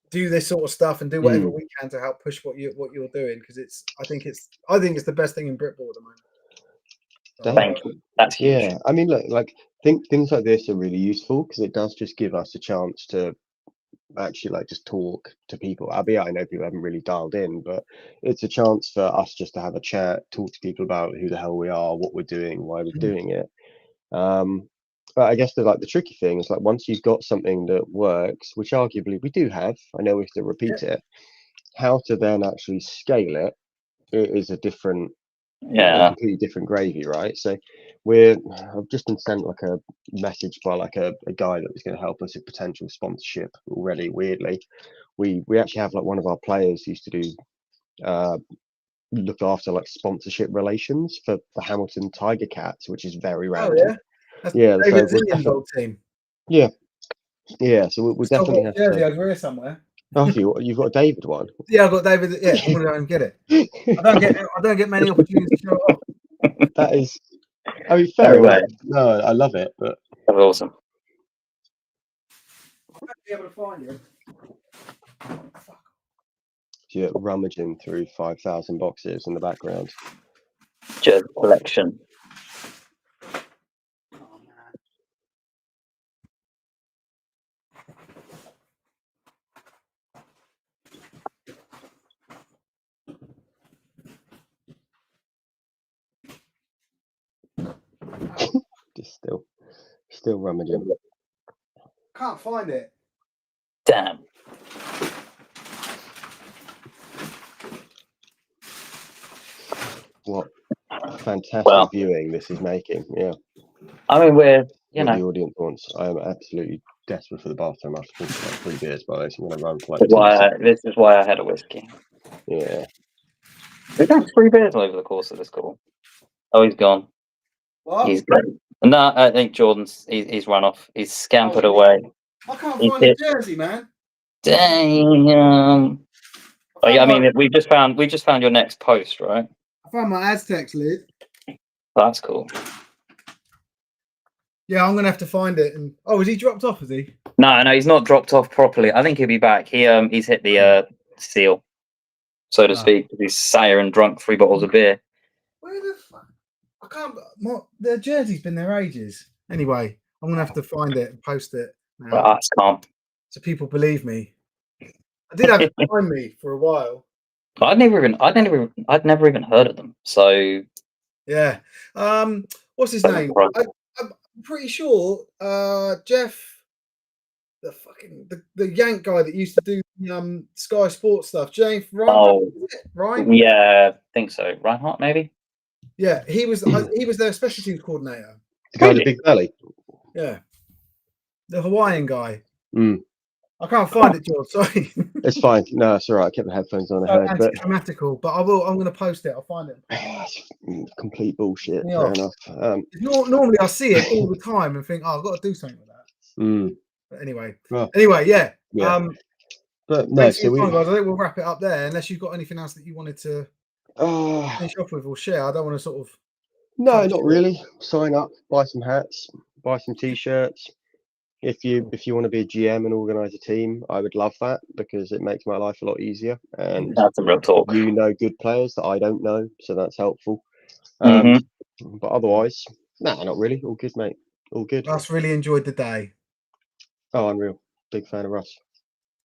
do this sort of stuff and do whatever we can to help push what you're doing, because I think it's the best thing in Britball at the moment. Thank you. That's huge. Yeah, I mean, look, like things like this are really useful because it does just give us a chance to actually like just talk to people. I know people haven't really dialed in, but it's a chance for us just to have a chat, talk to people about who the hell we are, what we're doing, why we're doing it. But I guess the tricky thing is, like, once you've got something that works, which arguably we do have, I know we have to repeat it, how to then actually scale it is a different, a completely different gravy, right? So I've just been sent like a message by like a guy that was going to help us with potential sponsorship already. Weirdly, we actually have like one of our players used to do look after like sponsorship relations for the Hamilton Tiger Cats, which is very random. That's David Zillion's old team. Yeah. So we'll definitely have jersey over here somewhere. Oh, you've got a David one. Yeah, I've got David. Yeah, I'm gonna go and get it. I don't get many opportunities to show it off. That is, I mean, fair enough. No, I love it, but that's awesome. I might be able to find you. You're rummaging through 5,000 boxes in the background. Jersey collection. Just still rummaging. Can't find it. Damn. What fantastic viewing this is making. Yeah. I mean, we're the audience wants. I am absolutely desperate for the bathroom after like 3 beers, by the way, so I'm going to run for like this is why I had a whiskey. Yeah. We've had 3 beers over the course of this call. Oh, he's gone. What? He's gone. No, I think Jordan's he's run off. He's scampered away. I can't find the jersey, man. Damn. Oh, yeah, I mean, we just found your next post, right? I found my Aztecs lid. That's cool. Yeah, I'm gonna have to find it. And is he dropped off? Is he? No, he's not dropped off properly. I think he'll be back. He's hit the seal, so to speak. He's sat here and drunk 3 bottles of beer. Where the fuck? I can't. The jersey's been there ages. Anyway, I'm gonna have to find it and post it now. That's calm. So people believe me. I did have it behind me for a while. I'd never even heard of them. So yeah. What's his name? I'm pretty sure Jeff the Yank guy that used to do the Sky Sports stuff. James Oh, right? yeah, I think so. Reinhardt, maybe. Yeah, he was their special teams coordinator. The guy with the big belly. Yeah, the Hawaiian guy. Mm. I can't find it, George. Sorry. It's fine. No, it's all right. I kept the headphones on. I heard, but anticlimactical. But I'm going to post it. I'll find it. Complete bullshit. Yeah. Fair enough. Normally, I see it all the time and think, "Oh, I've got to do something with that." Mm. But anyway, yeah. But no, so guys, I think we'll wrap it up there. Unless you've got anything else that you wanted to finish off with or share. I don't want to sort of. No, not really. Sign up, buy some hats, buy some t-shirts. If you want to be a GM and organize a team, I would love that because it makes my life a lot easier. And that's a real talk. You know good players that I don't know, so that's helpful. Mm-hmm. But otherwise, nah, not really. All good, mate. All good. Russ really enjoyed the day. Oh, unreal. Big fan of Russ.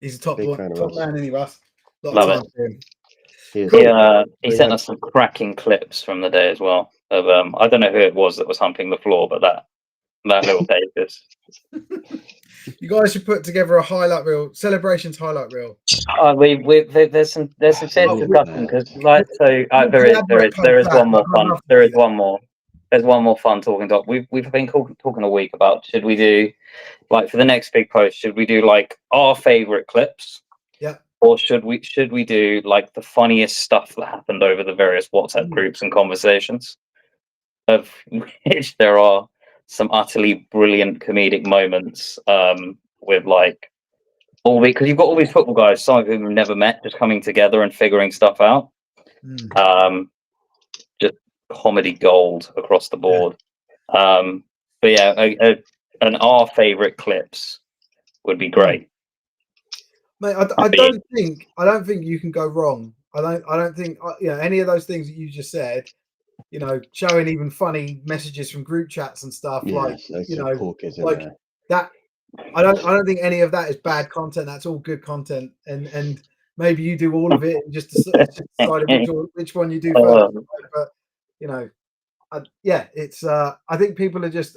He's a top man, isn't he, Russ? Love it. He sent us some cracking clips from the day as well. Of I don't know who it was that was humping the floor, but that little Davis. You guys should put together a highlight reel, celebrations highlight reel. There's some serious discussion because there is one more fun. There's one more fun talking talk. We've been talking a week about should we do like for the next big post, should we do like our favorite clips? Yeah. Or should we do like the funniest stuff that happened over the various WhatsApp groups and conversations, of which there are some utterly brilliant comedic moments with like because you've got all these football guys, some of whom have never met, just coming together and figuring stuff out. Just comedy gold across the board. But yeah, and our favorite clips would be great. Mate, I don't think you can go wrong. I don't think any of those things that you just said. Showing even funny messages from group chats and stuff like that. I don't think any of that is bad content. That's all good content, and maybe you do all of it and just decide which one you do first. But it's. I think people are just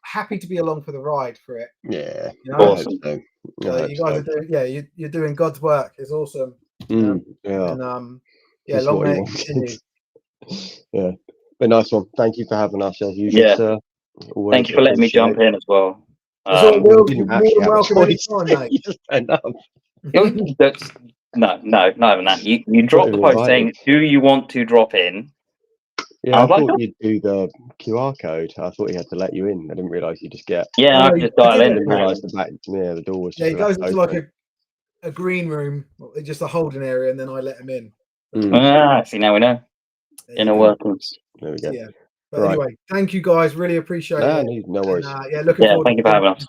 happy to be along for the ride for it. Yeah, awesome. You guys are doing. You're doing God's work. It's awesome. Yeah, and long may it continue. Yeah, but nice one. Thank you for having us as usual, sir. Thank you for letting me jump in as well. You're more than welcome anytime, mate. You just end up. No, not even that. You drop the post saying, "Do you want to drop in?" Yeah, I thought you'd do the QR code. I thought he had to let you in. I didn't realise you just get. Yeah, I just dial in. I didn't realise the door was. Yeah, he goes into like a green room, just a holding area, and then I let him in. See, now we know. Inner workings. There we go. Yeah. But anyway, thank you guys. Really appreciate it. No worries. Looking forward. Thank you for having us.